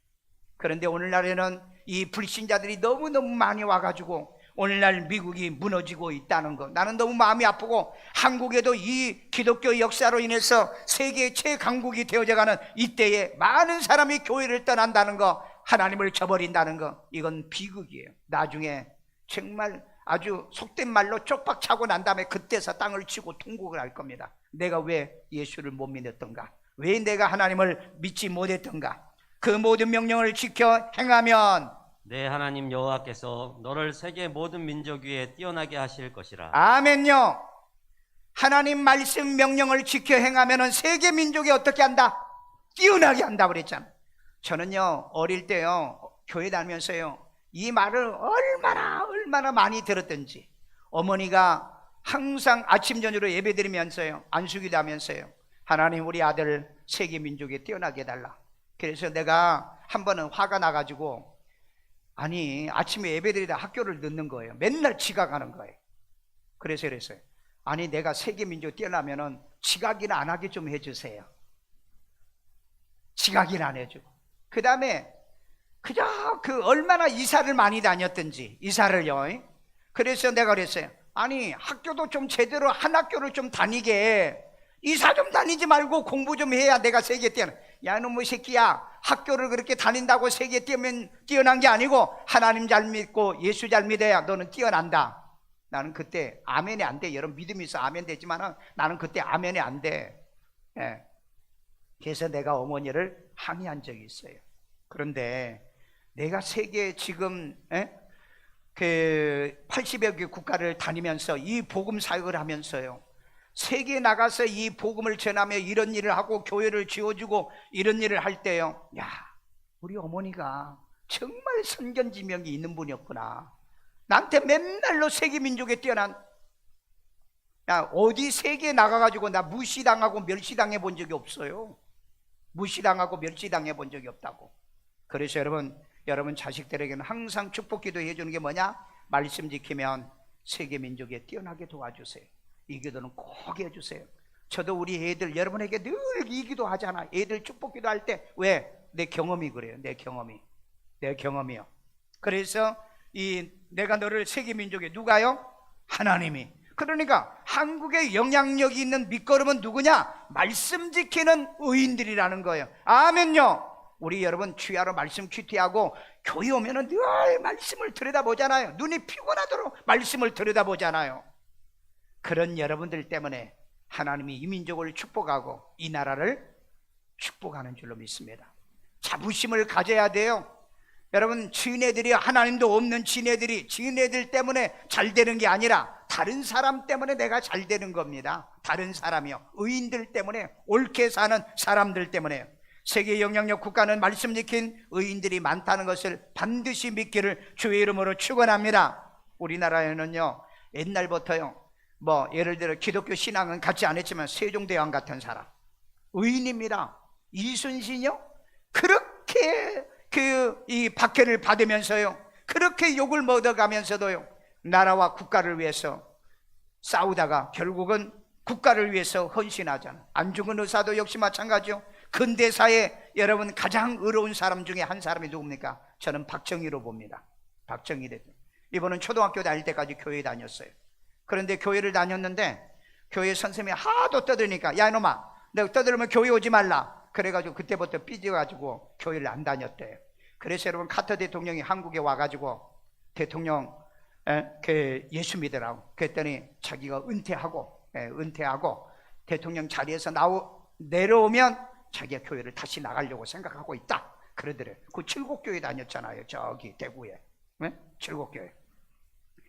그런데 오늘날에는 이 불신자들이 너무너무 많이 와가지고 오늘날 미국이 무너지고 있다는 거, 나는 너무 마음이 아프고, 한국에도 이 기독교 역사로 인해서 세계 최강국이 되어져가는 이때에 많은 사람이 교회를 떠난다는 거, 하나님을 저버린다는 거, 이건 비극이에요. 나중에 정말 아주 속된 말로 쪽박 차고 난 다음에 그때서 땅을 치고 통곡을 할 겁니다. 내가 왜 예수를 못 믿었던가, 왜 내가 하나님을 믿지 못했던가. 그 모든 명령을 지켜 행하면 내 하나님 여호와께서 너를 세계 모든 민족 위에 뛰어나게 하실 것이라. 아멘요. 하나님 말씀 명령을 지켜 행하면 세계 민족이 어떻게 한다? 뛰어나게 한다 그랬잖아요. 저는요 어릴 때요 교회 다니면서요 이 말을 얼마나 많이 들었던지, 어머니가 항상 아침 저녁으로 예배드리면서요 안수기도 하면서요 하나님 우리 아들 세계 민족에 뛰어나게 해달라. 그래서 내가 한 번은 화가 나가지고, 아니 아침에 예배드리다 학교를 늦는 거예요. 맨날 지각하는 거예요. 그래서 그랬어요. 아니 내가 세계 민족 뛰어나면은 지각이나 안 하게 좀 해주세요. 지각이나 안 해주고, 그 다음에 그저 얼마나 이사를 많이 다녔던지, 이사를요. 그래서 내가 그랬어요. 아니 학교도 좀 제대로 한 학교를 좀 다니게 해. 이사 좀 다니지 말고 공부 좀 해야 내가 세계 뛰어나. 야 너 뭐 새끼야, 학교를 그렇게 다닌다고 세계 뛰어난 게 아니고 하나님 잘 믿고 예수 잘 믿어야 너는 뛰어난다. 나는 그때 아멘이 안 돼. 여러분 믿음이 있어 아멘 되지만 나는 그때 아멘이 안 돼. 예. 그래서 내가 어머니를 항의한 적이 있어요. 그런데 내가 세계 지금 그 80여 개 국가를 다니면서 이 복음 사역을 하면서요, 세계에 나가서 이 복음을 전하며 이런 일을 하고 교회를 지어주고 이런 일을 할 때요, 야 우리 어머니가 정말 선견지명이 있는 분이었구나. 나한테 맨날로 세계 민족에 뛰어난, 야 어디 세계에 나가가지고 나 무시당하고 멸시당해 본 적이 없어요. 무시당하고 멸시당해 본 적이 없다고. 그래서 여러분 자식들에게는 항상 축복 기도해 주는 게 뭐냐? 말씀 지키면 세계 민족에 뛰어나게 도와주세요. 이 기도는 꼭 해주세요. 저도 우리 애들 여러분에게 늘 이 기도 하잖아. 애들 축복 기도 할 때. 왜? 내 경험이 그래요. 내 경험이요. 그래서 내가 너를 세계 민족에, 누가요? 하나님이. 그러니까 한국에 영향력이 있는 밑거름은 누구냐? 말씀 지키는 의인들이라는 거예요. 아멘요. 우리 여러분 주야로 말씀 큐티하고 교회 오면은 늘 말씀을 들여다보잖아요. 눈이 피곤하도록 말씀을 들여다보잖아요. 그런 여러분들 때문에 하나님이 이 민족을 축복하고 이 나라를 축복하는 줄로 믿습니다. 자부심을 가져야 돼요. 여러분, 지네들이, 하나님도 없는 지네들 때문에 잘 되는 게 아니라 다른 사람 때문에 내가 잘 되는 겁니다. 다른 사람이요, 의인들 때문에, 옳게 사는 사람들 때문에. 세계 영향력 국가는 말씀 지킨 의인들이 많다는 것을 반드시 믿기를 주의 이름으로 축원합니다. 우리나라에는요, 옛날부터요, 뭐 예를 들어 기독교 신앙은 갖지 않았지만 세종대왕 같은 사람 의인입니다. 이순신이요, 그렇게 이 박해를 받으면서요, 그렇게 욕을 먹어가면서도요, 나라와 국가를 위해서 싸우다가 결국은 국가를 위해서 헌신하잖아요. 안중근 의사도 역시 마찬가지요. 근대사에 여러분 가장 의로운 사람 중에 한 사람이 누굽니까? 저는 박정희로 봅니다. 박정희 대통령. 이분은 초등학교 다닐 때까지 교회 다녔어요. 그런데 교회를 다녔는데 교회 선생님이 하도 떠드니까, 야 이놈아, 내가 떠들면 교회 오지 말라. 그래가지고 그때부터 삐져가지고 교회를 안 다녔대요. 그래서 여러분 카터 대통령이 한국에 와가지고 대통령 예수 믿으라고 그랬더니 자기가 은퇴하고 대통령 자리에서 내려오면 자기가 교회를 다시 나가려고 생각하고 있다 그러더래요. 그 칠곡교회 다녔잖아요, 저기 대구에. 칠곡교회.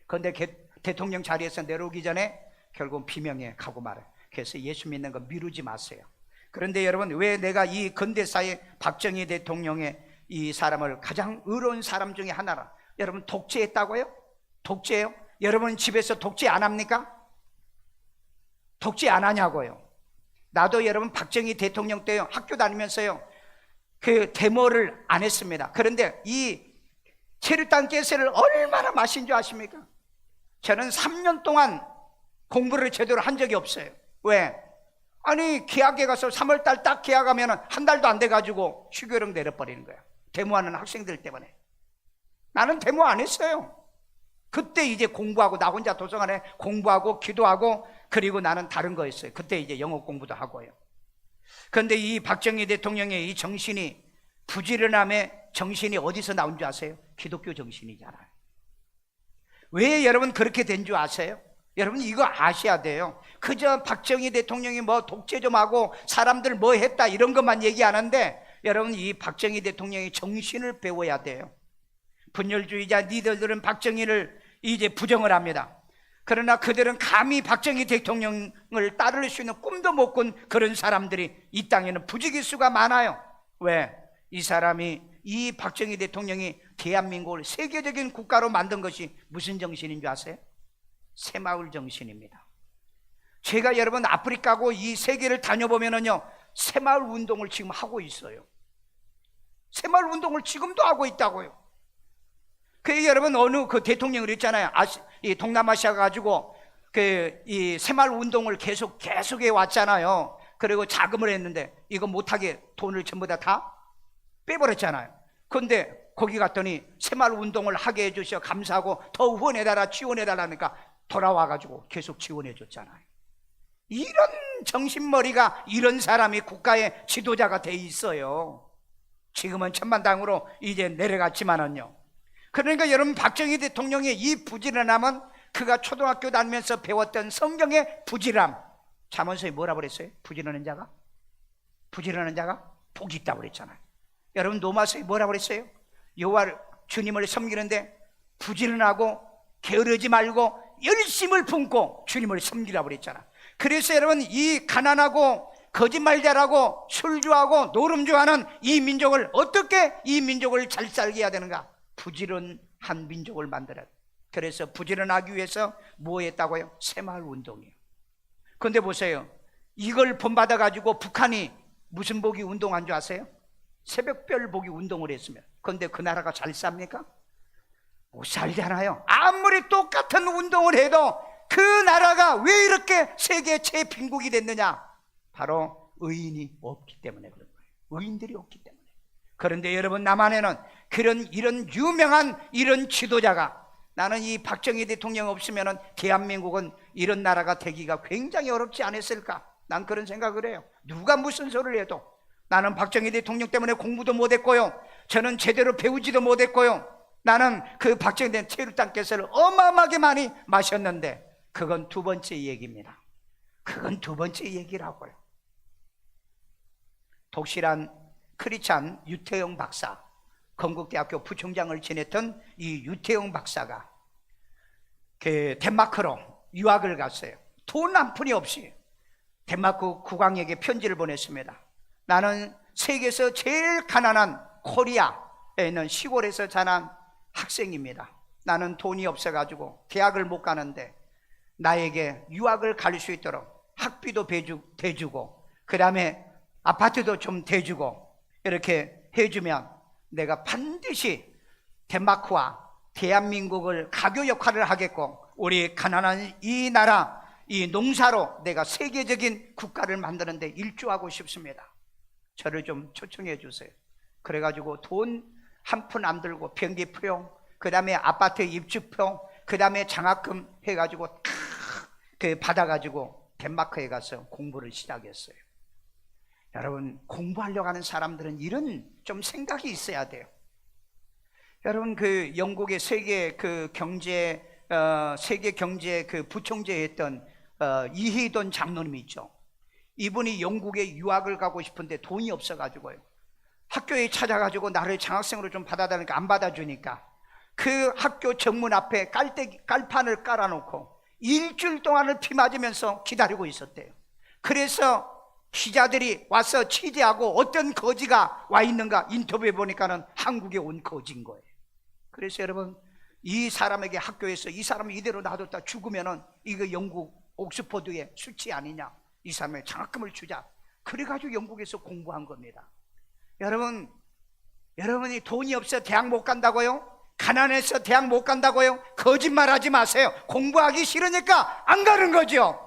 그런데 대통령 자리에서 내려오기 전에 결국 비명에 가고 말아요. 그래서 예수 믿는 거 미루지 마세요. 그런데 여러분, 왜 내가 이 근대사의 박정희 대통령의 이 사람을 가장 의로운 사람 중에 하나라? 여러분, 독재했다고요? 독재요? 여러분 집에서 독재 안 합니까? 독재 안 하냐고요. 나도 여러분 박정희 대통령 때요, 학교 다니면서요, 그 데모를 안 했습니다. 그런데 이 체류탄 가스를 얼마나 마신 줄 아십니까? 저는 3년 동안 공부를 제대로 한 적이 없어요. 왜? 아니, 계약에 가서 3월달 딱 계약하면 한 달도 안 돼가지고 휴교령 내려버리는 거야. 데모하는 학생들 때문에. 나는 데모 안 했어요. 그때 이제 공부하고, 나 혼자 도서관에 공부하고 기도하고, 그리고 나는 다른 거 했어요. 그때 이제 영어 공부도 하고요. 그런데 이 박정희 대통령의 이 정신이, 부지런함의 정신이 어디서 나온 줄 아세요? 기독교 정신이잖아요. 왜 여러분 그렇게 된 줄 아세요? 여러분 이거 아셔야 돼요. 그저 박정희 대통령이 뭐 독재 좀 하고 사람들 뭐 했다 이런 것만 얘기하는데, 여러분 이 박정희 대통령의 정신을 배워야 돼요. 분열주의자 리더들은 박정희를 이제 부정을 합니다. 그러나 그들은 감히 박정희 대통령을 따를 수 있는 꿈도 못 꾼 그런 사람들이 이 땅에는 부지기수가 많아요. 왜? 이 사람이, 이 박정희 대통령이 대한민국을 세계적인 국가로 만든 것이 무슨 정신인 줄 아세요? 새마을 정신입니다. 제가 여러분 아프리카고 이 세계를 다녀보면은요, 새마을 운동을 지금 하고 있어요. 새마을 운동을 지금도 하고 있다고요. 그 여러분 어느 그 대통령을 있잖아요. 이 동남아시아 가지고 이 새마을 운동을 계속해 왔잖아요. 그리고 자금을 했는데 이거 못하게 돈을 전부 다 빼버렸잖아요. 그런데 거기 갔더니 새마을 운동을 하게 해주셔 감사하고 더 후원해달라, 지원해달라니까 돌아와가지고 계속 지원해줬잖아요. 이런 정신머리가, 이런 사람이 국가의 지도자가 돼 있어요. 지금은 천만다행으로 이제 내려갔지만은요. 그러니까 여러분, 박정희 대통령의 이 부지런함은 그가 초등학교 다니면서 배웠던 성경의 부지런함. 잠언서에 뭐라 그랬어요? 부지런한 자가 복이 있다고 그랬잖아요. 여러분 로마서에 뭐라 그랬어요? 여호와를, 주님을 섬기는데 부지런하고 게으르지 말고 열심을 품고 주님을 섬기라고 그랬잖아. 그래서 여러분, 이 가난하고 거짓말잘하고 술주하고 노름주하는 이 민족을, 어떻게 이 민족을 잘 살게 해야 되는가? 부지런한 민족을 만들어야 돼. 그래서 부지런하기 위해서 뭐 했다고요? 새마을 운동이에요. 그런데 보세요, 이걸 본받아 가지고 북한이 무슨 복이 운동한 줄 아세요? 새벽별 복이 운동을 했으면. 그런데 그 나라가 잘 삽니까? 못 살잖아요. 아무리 똑같은 운동을 해도 그 나라가 왜 이렇게 세계 최빈국이 됐느냐? 바로 의인이 없기 때문에 그런 거예요. 의인들이 없기 때문에. 그런데 여러분, 남한에는 이런 유명한 이런 지도자가, 나는 이 박정희 대통령 없으면 대한민국은 이런 나라가 되기가 굉장히 어렵지 않았을까? 난 그런 생각을 해요. 누가 무슨 소리를 해도. 나는 박정희 대통령 때문에 공부도 못했고요, 저는 제대로 배우지도 못했고요, 나는 그 박정희 대통령 체류탄 가스를 어마어마하게 많이 마셨는데, 그건 두 번째 얘기입니다. 그건 두 번째 얘기라고요. 독실한 크리스찬 유태영 박사, 건국대학교 부총장을 지냈던 이 유태영 박사가 그 덴마크로 유학을 갔어요. 돈 한 푼이 없이 덴마크 국왕에게 편지를 보냈습니다. 나는 세계에서 제일 가난한 코리아에 있는 시골에서 자란 학생입니다. 나는 돈이 없어가지고 대학을 못 가는데 나에게 유학을 갈 수 있도록 학비도 대주고 그 다음에 아파트도 좀 대주고 이렇게 해주면 내가 반드시 덴마크와 대한민국을 가교 역할을 하겠고 우리 가난한 이 나라 이 농사로 내가 세계적인 국가를 만드는데 일조하고 싶습니다. 저를 좀 초청해 주세요. 그래가지고 돈 한 푼 안 들고 비행기표, 그 다음에 아파트 입주표, 그 다음에 장학금 해가지고 그 받아가지고 덴마크에 가서 공부를 시작했어요. 여러분, 공부하려고 하는 사람들은 이런 좀 생각이 있어야 돼요. 여러분, 그 영국의 세계 경제 그 부총재였던 이희돈 장로님이 있죠. 이분이 영국에 유학을 가고 싶은데 돈이 없어가지고요. 학교에 찾아가지고 나를 장학생으로 좀 받아달라니까 안 받아주니까 그 학교 정문 앞에 깔판을 깔아놓고 일주일 동안을 피 맞으면서 기다리고 있었대요. 그래서 기자들이 와서 취재하고 어떤 거지가 와 있는가 인터뷰해 보니까는 한국에 온 거지인 거예요. 그래서 여러분, 이 사람에게 학교에서 이 사람을 이대로 놔뒀다 죽으면은 이거 영국 옥스퍼드의 수치 아니냐, 이 사람의 장학금을 주자. 그래가지고 영국에서 공부한 겁니다. 여러분이 돈이 없어 대학 못 간다고요? 가난해서 대학 못 간다고요? 거짓말하지 마세요. 공부하기 싫으니까 안 가는 거죠.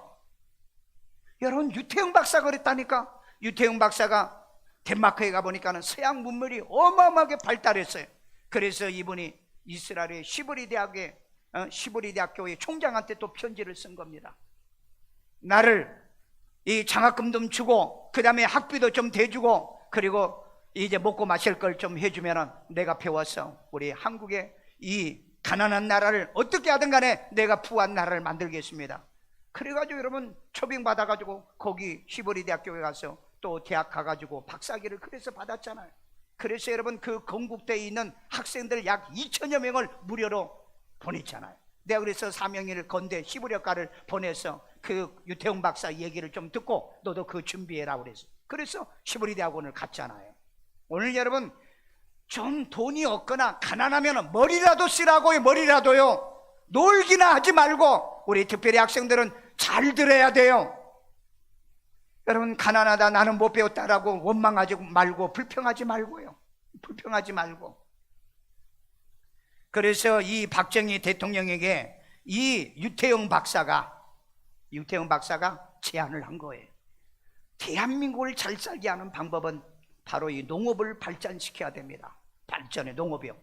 여러분, 유태영 박사가 그랬다니까. 유태영 박사가 덴마크에 가보니까는 서양 문물이 어마어마하게 발달했어요. 그래서 이분이 이스라엘의 시브리 대학교의 총장한테 또 편지를 쓴 겁니다. 나를 이 장학금 좀 주고 그 다음에 학비도 좀 대주고 그리고 이제 먹고 마실 걸 좀 해주면은 내가 배워서 우리 한국의 이 가난한 나라를 어떻게 하든 간에 내가 부한 나라를 만들겠습니다. 그래가지고 여러분 초빙 받아가지고 거기 시보리 대학교에 가서 또 대학 가가지고 박사학위를 그래서 받았잖아요. 그래서 여러분 그 건국대에 있는 학생들 약 2천여 명을 무료로 보냈잖아요. 내가 그래서 사명일 건대 시부력가를 보내서 그 유태웅 박사 얘기를 좀 듣고 너도 그 준비해라 그랬어. 그래서 시부리 대학원을 갔잖아요. 오늘 여러분 좀 돈이 없거나 가난하면 머리라도 쓰라고요. 머리라도요. 놀기나 하지 말고 우리 특별히 학생들은 잘 들어야 돼요. 여러분, 가난하다 나는 못 배웠다라고 원망하지 말고 불평하지 말고요. 불평하지 말고. 그래서 이 박정희 대통령에게 이 유태영 박사가 제안을 한 거예요. 대한민국을 잘 살게 하는 방법은 바로 이 농업을 발전시켜야 됩니다. 발전의 농업이요.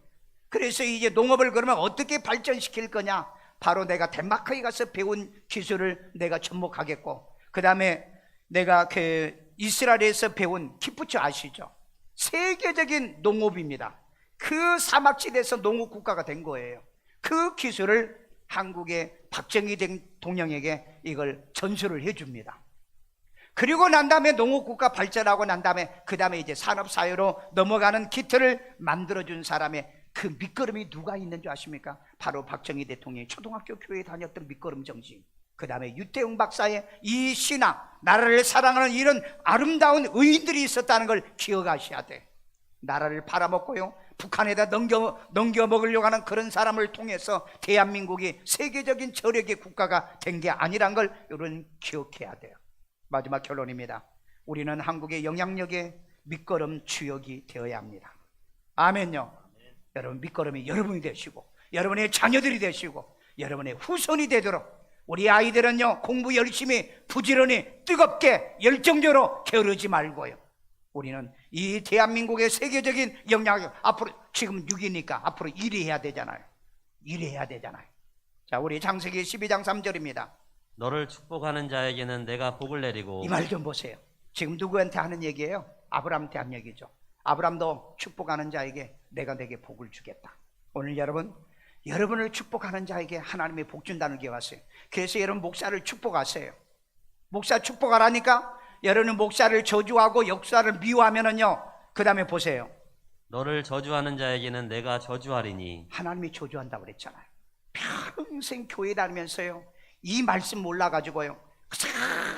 그래서 이제 농업을 그러면 어떻게 발전시킬 거냐? 바로 내가 덴마크에 가서 배운 기술을 내가 접목하겠고, 그 다음에 내가 그 이스라엘에서 배운 키푸츠 아시죠? 세계적인 농업입니다. 그 사막지대에서 농업 국가가 된 거예요. 그 기술을 한국의 박정희 대통령에게 이걸 전수를 해줍니다. 그리고 난 다음에 농업국가 발전하고 난 다음에 그 다음에 이제 산업사회로 넘어가는 기틀을 만들어준 사람의 그 밑거름이 누가 있는 줄 아십니까? 바로 박정희 대통령이 초등학교 교회에 다녔던 밑거름 정신, 그 다음에 유태웅 박사의 이 신앙, 나라를 사랑하는 이런 아름다운 의인들이 있었다는 걸 기억하셔야 돼. 나라를 팔아먹고요, 북한에다 넘겨먹으려고 하는 그런 사람을 통해서 대한민국이 세계적인 저력의 국가가 된 게 아니란 걸 여러분 기억해야 돼요. 마지막 결론입니다. 우리는 한국의 영향력의 밑거름 주역이 되어야 합니다. 아멘요. 여러분, 밑거름이 여러분이 되시고 여러분의 자녀들이 되시고 여러분의 후손이 되도록 우리 아이들은요, 공부 열심히 부지런히 뜨겁게 열정적으로 게으르지 말고요, 우리는 이 대한민국의 세계적인 영향력, 앞으로 지금 6이니까 앞으로 1위 해야 되잖아요. 1위 해야 되잖아요. 자, 우리 창세기 12장 3절입니다. 너를 축복하는 자에게는 내가 복을 내리고. 이 말 좀 보세요. 지금 누구한테 하는 얘기예요? 아브라함한테 한 얘기죠. 아브라함도 축복하는 자에게 내가 내게 복을 주겠다. 오늘 여러분을 축복하는 자에게 하나님의 복 준다는 게 왔어요. 그래서 여러분 목사를 축복하세요. 목사 축복하라니까. 여러분은 목사를 저주하고 역사를 미워하면은요, 그 다음에 보세요. 너를 저주하는 자에게는 내가 저주하리니. 하나님이 저주한다고 그랬잖아요. 평생 교회 다니면서요, 이 말씀 몰라가지고요,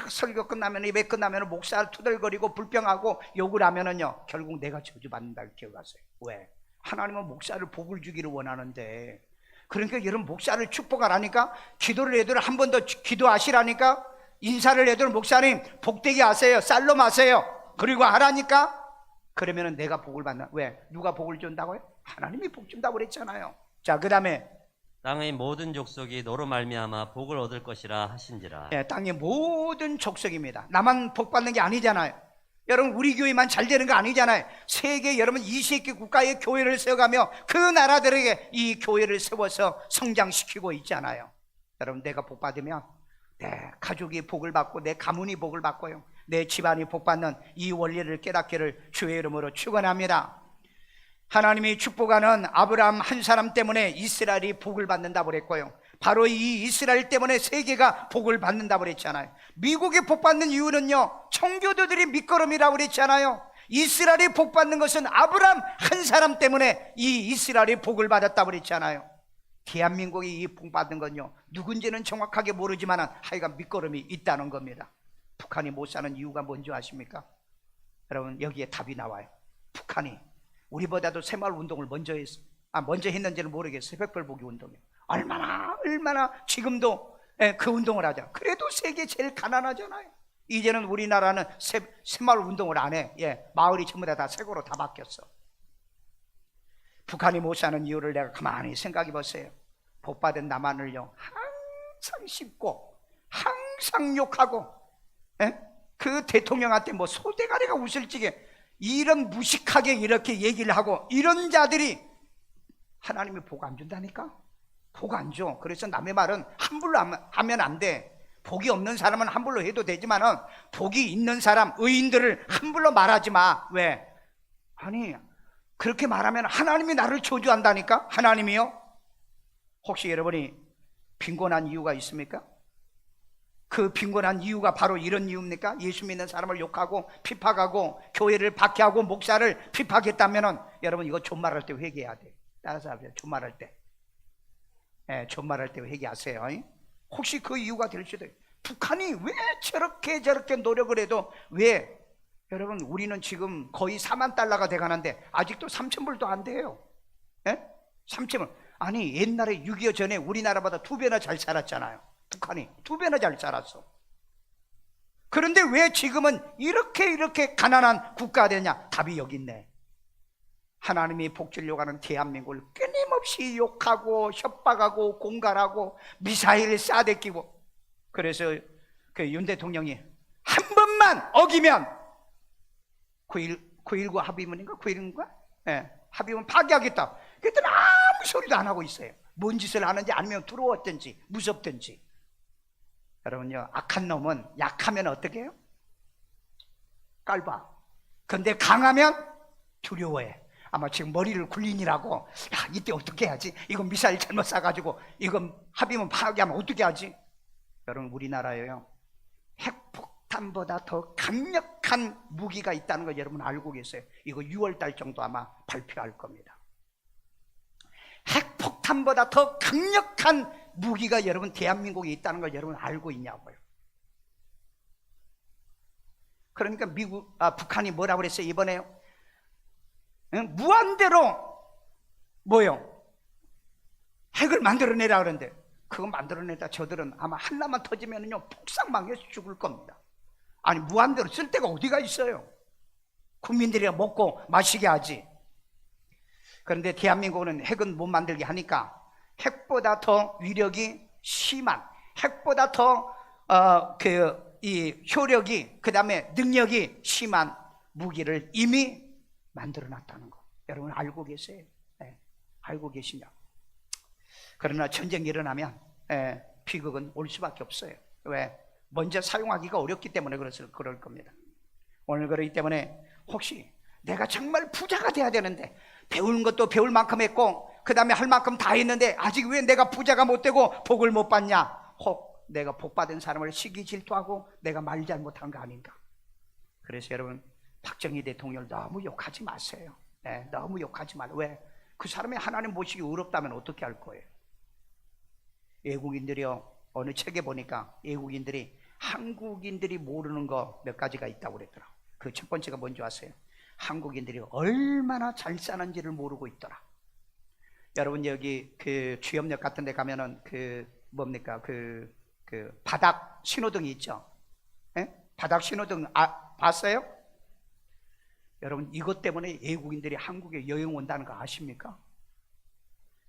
설교 끝나면, 예배 끝나면 목사를 투덜거리고 불평하고 욕을 하면은요, 결국 내가 저주받는다고 기억하세요. 왜? 하나님은 목사를 복을 주기를 원하는데, 그러니까 여러분 목사를 축복하라니까, 기도를 해도 한 번 더 기도하시라니까, 인사를 해도 목사님 복되게 하세요, 쌀롬 하세요, 그리고 하라니까. 그러면은 내가 복을 받나? 왜? 누가 복을 준다고요? 하나님이 복 준다고 그랬잖아요. 자, 그 다음에 땅의 모든 족속이 너로 말미암아 복을 얻을 것이라 하신지라. 땅의 모든 족속입니다. 나만 복 받는 게 아니잖아요. 여러분 우리 교회만 잘 되는 거 아니잖아요. 세계 여러분 20개 국가의 교회를 세워가며 그 나라들에게 이 교회를 세워서 성장시키고 있잖아요. 여러분 내가 복 받으면 내 가족이 복을 받고 내 가문이 복을 받고요, 내 집안이 복 받는 이 원리를 깨닫기를 주의 이름으로 축원합니다. 하나님이 축복하는 아브라함 한 사람 때문에 이스라엘이 복을 받는다고 그랬고요, 바로 이 이스라엘 때문에 세계가 복을 받는다고 그랬잖아요. 미국이 복 받는 이유는요, 청교도들이 밑거름이라고 그랬잖아요. 이스라엘이 복 받는 것은 아브라함 한 사람 때문에 이 이스라엘이 복을 받았다고 그랬잖아요. 대한민국이 이 복 받는 건요, 누군지는 정확하게 모르지만 하여간 밑거름이 있다는 겁니다. 북한이 못 사는 이유가 뭔지 아십니까? 여러분 여기에 답이 나와요. 북한이 우리보다도 새마을 운동을 먼저 했는지는 모르겠어요. 새벽별 보기 운동이 얼마나 지금도 그 운동을 하자. 그래도 세계 제일 가난하잖아요. 이제는 우리나라는 새마을 운동을 안 해. 마을이 전부 다 새고로 다 바뀌었어. 북한이 못 사는 이유를 내가 가만히 생각해 보세요. 복받은 남한을요, 항상 씹고 항상 욕하고, 그 대통령한테 뭐 소대가리가 웃을지게 이런 무식하게 이렇게 얘기를 하고, 이런 자들이 하나님이 복 안 준다니까? 복 안 줘. 그래서 남의 말은 함부로 하면 안 돼. 복이 없는 사람은 함부로 해도 되지만은 복이 있는 사람, 의인들을 함부로 말하지 마. 왜? 아니 그렇게 말하면 하나님이 나를 저주한다니까? 하나님이요? 혹시 여러분이 빈곤한 이유가 있습니까? 그 빈곤한 이유가 바로 이런 이유입니까? 예수 믿는 사람을 욕하고 핍박하고 교회를 박해하고 목사를 핍박했다면은 여러분 이거 존말할 때 회개해야 돼. 따라서 하세요. 존말할 때. 존말할 때 회개하세요. 혹시 그 이유가 될 수도 있어요. 북한이 왜 저렇게 노력을 해도 왜? 여러분 우리는 지금 거의 4만 달러가 돼가는데 아직도 3,000불도 안 돼요. 3,000불. 아니 옛날에 6.25 전에 우리나라보다 2배나 잘 살았잖아요. 북한이 2배나 잘 살았어. 그런데 왜 지금은 이렇게 가난한 국가가 되냐? 답이 여기 있네. 하나님이 복 주려고 하는 대한민국을 끊임없이 욕하고 협박하고 공갈하고 미사일 쏴대끼고. 그래서 그 윤 대통령이 한 번만 어기면 9.19 합의문인가? 9.19인가? 합의문 파기하겠다. 그랬더니 아무 소리도 안 하고 있어요. 뭔 짓을 하는지 아니면 두려웠든지 무섭든지. 여러분요, 악한 놈은 약하면 어떻게 해요? 깔봐. 근데 강하면 두려워해. 아마 지금 머리를 굴리느라고, 야 이때 어떻게 해야지? 이건 미사일 잘못 쏴가지고 이건 합의문 파기하면 어떻게 하지? 여러분 우리나라에요, 핵폭탄보다 더 강력한 무기가 있다는 걸 여러분 알고 계세요? 이거 6월달 정도 아마 발표할 겁니다. 핵폭탄보다 더 강력한 무기가 여러분 대한민국에 있다는 걸 여러분 알고 있냐고요. 그러니까 북한이 뭐라고 그랬어요 이번에요? 무한대로 뭐요? 핵을 만들어내라 그러는데, 그거 만들어내다 저들은 아마 하나만 터지면요 폭삭 망해서 죽을 겁니다. 아니 무한대로 쓸 데가 어디가 있어요? 국민들이 먹고 마시게 하지. 그런데 대한민국은 핵은 못 만들게 하니까 핵보다 더 위력이 심한, 핵보다 더 이 효력이, 그 다음에 능력이 심한 무기를 이미 만들어놨다는 거 여러분 알고 계세요? 알고 계시냐? 그러나 전쟁이 일어나면 비극은 올 수밖에 없어요. 왜? 먼저 사용하기가 어렵기 때문에 그럴 겁니다. 오늘 그렇기 때문에 혹시 내가 정말 부자가 돼야 되는데 배우는 것도 배울 만큼 했고 그 다음에 할 만큼 다 했는데 아직 왜 내가 부자가 못 되고 복을 못 받냐? 혹 내가 복 받은 사람을 시기 질투하고 내가 말 잘못한 거 아닌가? 그래서 여러분 박정희 대통령을 너무 욕하지 마세요. 네, 너무 욕하지 말아요. 왜? 그 사람이 하나님 모시기 어렵다면 어떻게 할 거예요? 외국인들이요, 어느 책에 보니까 외국인들이 한국인들이 모르는 거 몇 가지가 있다고 그랬더라. 그 첫 번째가 뭔지 아세요? 한국인들이 얼마나 잘 사는지를 모르고 있더라. 여러분 여기 그 주염역 같은 데 가면은 그 뭡니까 그 바닥 신호등이 있죠. 예? 바닥 신호등 봤어요? 여러분 이것 때문에 외국인들이 한국에 여행 온다는 거 아십니까?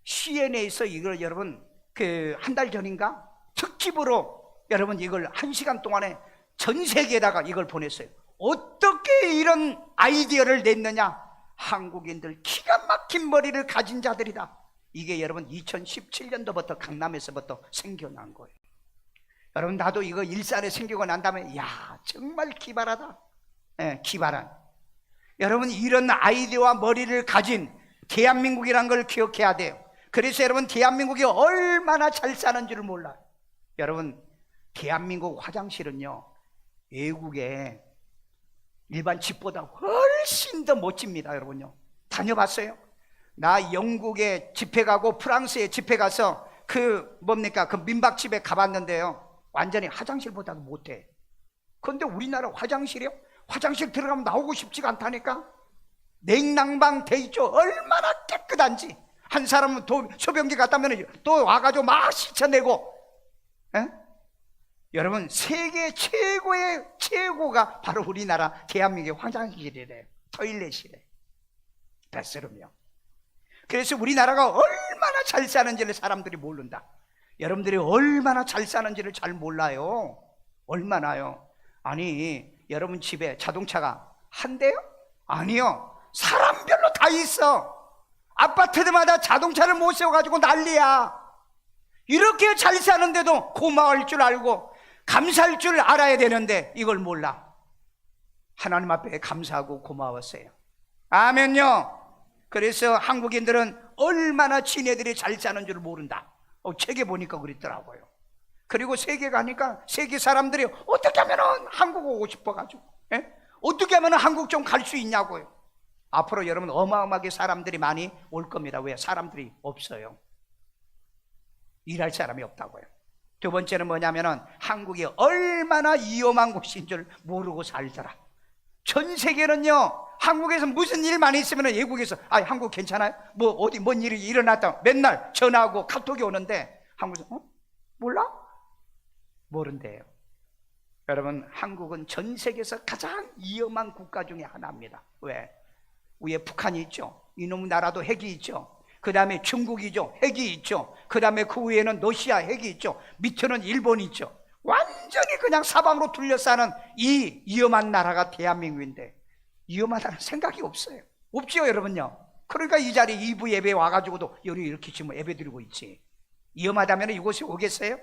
CNN에서 이걸 여러분 그 한 달 전인가 특집으로 여러분 이걸 1시간 동안에 전 세계에다가 이걸 보냈어요. 어떻게 이런 아이디어를 냈느냐? 한국인들 기가 막힌 머리를 가진 자들이다. 이게 여러분 2017년도부터 강남에서부터 생겨난 거예요. 여러분 나도 이거 일산에 생기고 난 다음에 야 정말 기발하다. 예, 기발한. 여러분 이런 아이디어와 머리를 가진 대한민국이라는 걸 기억해야 돼요. 그래서 여러분 대한민국이 얼마나 잘 사는지를 몰라요. 여러분 대한민국 화장실은요 외국에 일반 집보다 훨씬 더 멋집니다. 여러분요 다녀봤어요? 나 영국에 집회 가고 프랑스에 집회 가서 그 뭡니까 그 민박집에 가봤는데요 완전히 화장실보다도 못해. 그런데 우리나라 화장실이요? 화장실 들어가면 나오고 싶지가 않다니까. 냉난방 돼 있죠. 얼마나 깨끗한지. 한 사람은 소변기 갔다 오면 또 와가지고 막 씻어내고. 에? 여러분 세계 최고의 최고가 바로 우리나라 대한민국의 화장실이래. 토일렛이래. 베스름이요. 그래서 우리나라가 얼마나 잘 사는지를 사람들이 모른다. 여러분들이 얼마나 잘 사는지를 잘 몰라요. 얼마나요? 아니 여러분 집에 자동차가 한 대요? 아니요. 사람별로 다 있어. 아파트들마다 자동차를 못 세워가지고 난리야. 이렇게 잘 사는데도 고마울 줄 알고 감사할 줄 알아야 되는데 이걸 몰라. 하나님 앞에 감사하고 고마웠어요. 아멘요. 그래서 한국인들은 얼마나 지네들이 잘 사는 줄 모른다. 책에 보니까 그랬더라고요. 그리고 세계 가니까 세계 사람들이 어떻게 하면 한국 오고 싶어가지고 어떻게 하면 한국 좀 갈 수 있냐고요. 앞으로 여러분 어마어마하게 사람들이 많이 올 겁니다. 왜? 사람들이 없어요. 일할 사람이 없다고요. 두 번째는 뭐냐면은 한국이 얼마나 위험한 곳인 줄 모르고 살더라. 전 세계는요 한국에서 무슨 일 많이 있으면 외국에서 한국 괜찮아요? 뭐 어디 뭔 일이 일어났다 맨날 전화하고 카톡이 오는데 한국에서 몰라? 모른대요. 여러분 한국은 전 세계에서 가장 위험한 국가 중에 하나입니다. 왜? 위에 북한이 있죠. 이놈 나라도 핵이 있죠. 그 다음에 중국이죠. 핵이 있죠. 그 다음에 그 위에는 러시아 핵이 있죠. 밑에는 일본이 있죠. 완전히 그냥 사방으로 둘러싸는 이 위험한 나라가 대한민국인데 위험하다는 생각이 없어요. 없지요 여러분요. 그러니까 이 자리에 2부 예배에 와가지고도 여기 이렇게 지금 예배 드리고 있지. 위험하다면 이곳에 오겠어요?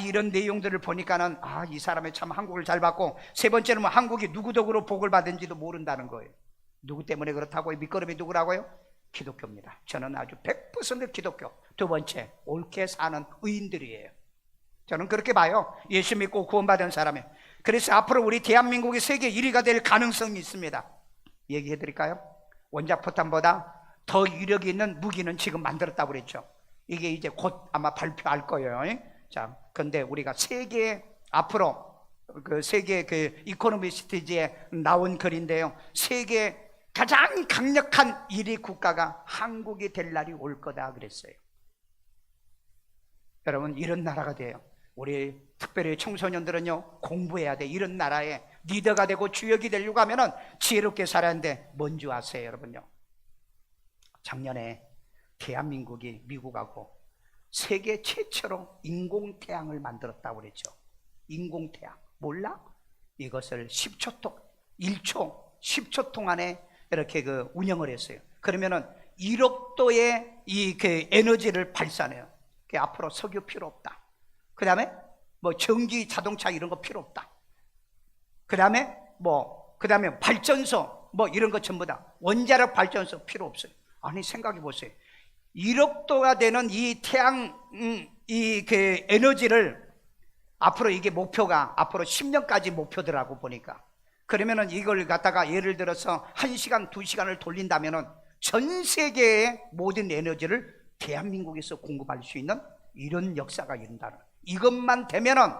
이런 내용들을 보니까는 이 사람이 참 한국을 잘 받고, 세 번째는 한국이 누구 덕으로 복을 받은지도 모른다는 거예요. 누구 때문에 그렇다고요? 밑거름이 누구라고요? 기독교입니다. 저는 아주 100% 기독교. 두 번째, 옳게 사는 의인들이에요. 저는 그렇게 봐요. 예수 믿고 구원받은 사람이에요. 그래서 앞으로 우리 대한민국이 세계 1위가 될 가능성이 있습니다. 얘기해 드릴까요? 원자포탄보다 더 위력이 있는 무기는 지금 만들었다고 그랬죠. 이게 이제 곧 아마 발표할 거예요. 자, 근데 우리가 세계 앞으로 세계 이코노미스트지에 나온 글인데요. 세계 가장 강력한 1위 국가가 한국이 될 날이 올 거다 그랬어요. 여러분 이런 나라가 돼요. 우리 특별히 청소년들은요 공부해야 돼. 이런 나라에 리더가 되고 주역이 되려고 하면은 지혜롭게 살아야 하는데 뭔지 아세요 여러분요? 작년에 대한민국이 미국하고 세계 최초로 인공태양을 만들었다고 그랬죠. 인공태양 몰라? 이것을 10초 동안에 이렇게 운영을 했어요. 그러면은 1억 도의 이 에너지를 발산해요. 앞으로 석유 필요 없다. 그 다음에 전기 자동차 이런 거 필요 없다. 그 다음에 발전소 이런 거 전부 다 원자력 발전소 필요 없어요. 아니 생각해 보세요. 1억 도가 되는 이 태양 에너지를 앞으로 이게 목표가 앞으로 10년까지 목표더라고 보니까. 그러면은 이걸 갖다가 예를 들어서 1시간, 2시간을 돌린다면은 전 세계의 모든 에너지를 대한민국에서 공급할 수 있는 이런 역사가 일어난다는, 이것만 되면은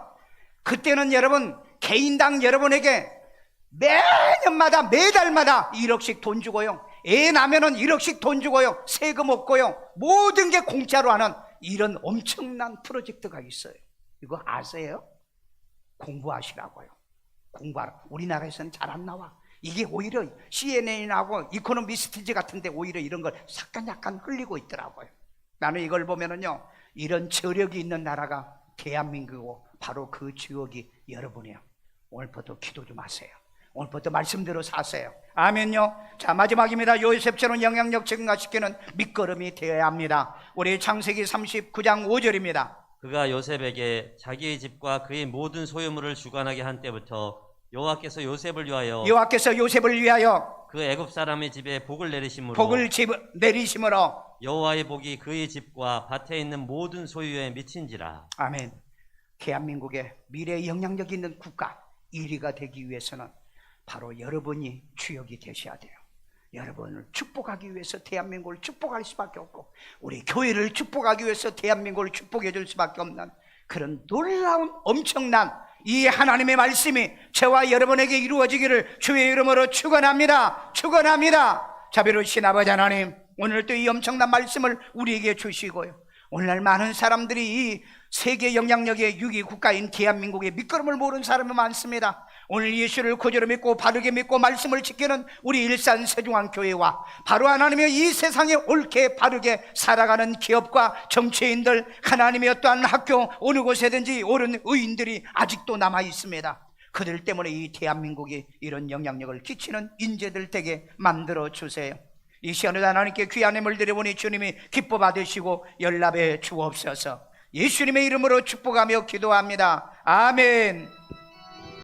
그때는 여러분 개인당 여러분에게 매년마다 매달마다 1억씩 돈 주고요, 애 나면은 1억씩 돈 주고요, 세금 없고요, 모든 게 공짜로 하는 이런 엄청난 프로젝트가 있어요. 이거 아세요? 공부하시라고요. 공부하라. 우리나라에서는 잘 안 나와. 이게 오히려 CNN하고 이코노미스트지 같은데 오히려 이런 걸 약간 흘리고 있더라고요. 나는 이걸 보면은요, 이런 저력이 있는 나라가 대한민국이고 바로 그 지역이 여러분이에요. 오늘부터 기도 좀 하세요. 오늘부터 말씀대로 사세요. 아멘요. 자, 마지막입니다. 요셉처럼 영향력 증가시키는 밑거름이 되어야 합니다. 우리 창세기 39장 5절입니다. 그가 요셉에게 자기의 집과 그의 모든 소유물을 주관하게 한 때부터 여호와께서 요셉을 위하여 그 애굽 사람의 집에 복을 내리심으로 복을 내리심으로 여호와의 복이 그의 집과 밭에 있는 모든 소유에 미친지라. 아멘. 대한민국의 미래에 영향력 있는 국가 1위가 되기 위해서는 바로 여러분이 주역이 되셔야 돼요. 여러분을 축복하기 위해서 대한민국을 축복할 수밖에 없고, 우리 교회를 축복하기 위해서 대한민국을 축복해 줄 수밖에 없는 그런 놀라운 엄청난 이 하나님의 말씀이 저와 여러분에게 이루어지기를 주의 이름으로 축원합니다. 자비로우신 아버지 하나님, 오늘 또 이 엄청난 말씀을 우리에게 주시고요, 오늘날 많은 사람들이 이 세계 영향력의 6위 국가인 대한민국의 밑거름을 모르는 사람이 많습니다. 오늘 예수를 그대로 믿고 바르게 믿고 말씀을 지키는 우리 일산 세종안교회와 바로 하나님의 이 세상에 옳게 바르게 살아가는 기업과 정치인들, 하나님의 어떠한 학교 어느 곳에든지 옳은 의인들이 아직도 남아 있습니다. 그들 때문에 이 대한민국이 이런 영향력을 끼치는 인재들 되게 만들어 주세요. 이 시간에 하나님께 귀한 힘을 드려보니 주님이 기뻐 받으시고 연락해 주옵소서. 예수님의 이름으로 축복하며 기도합니다. 아멘.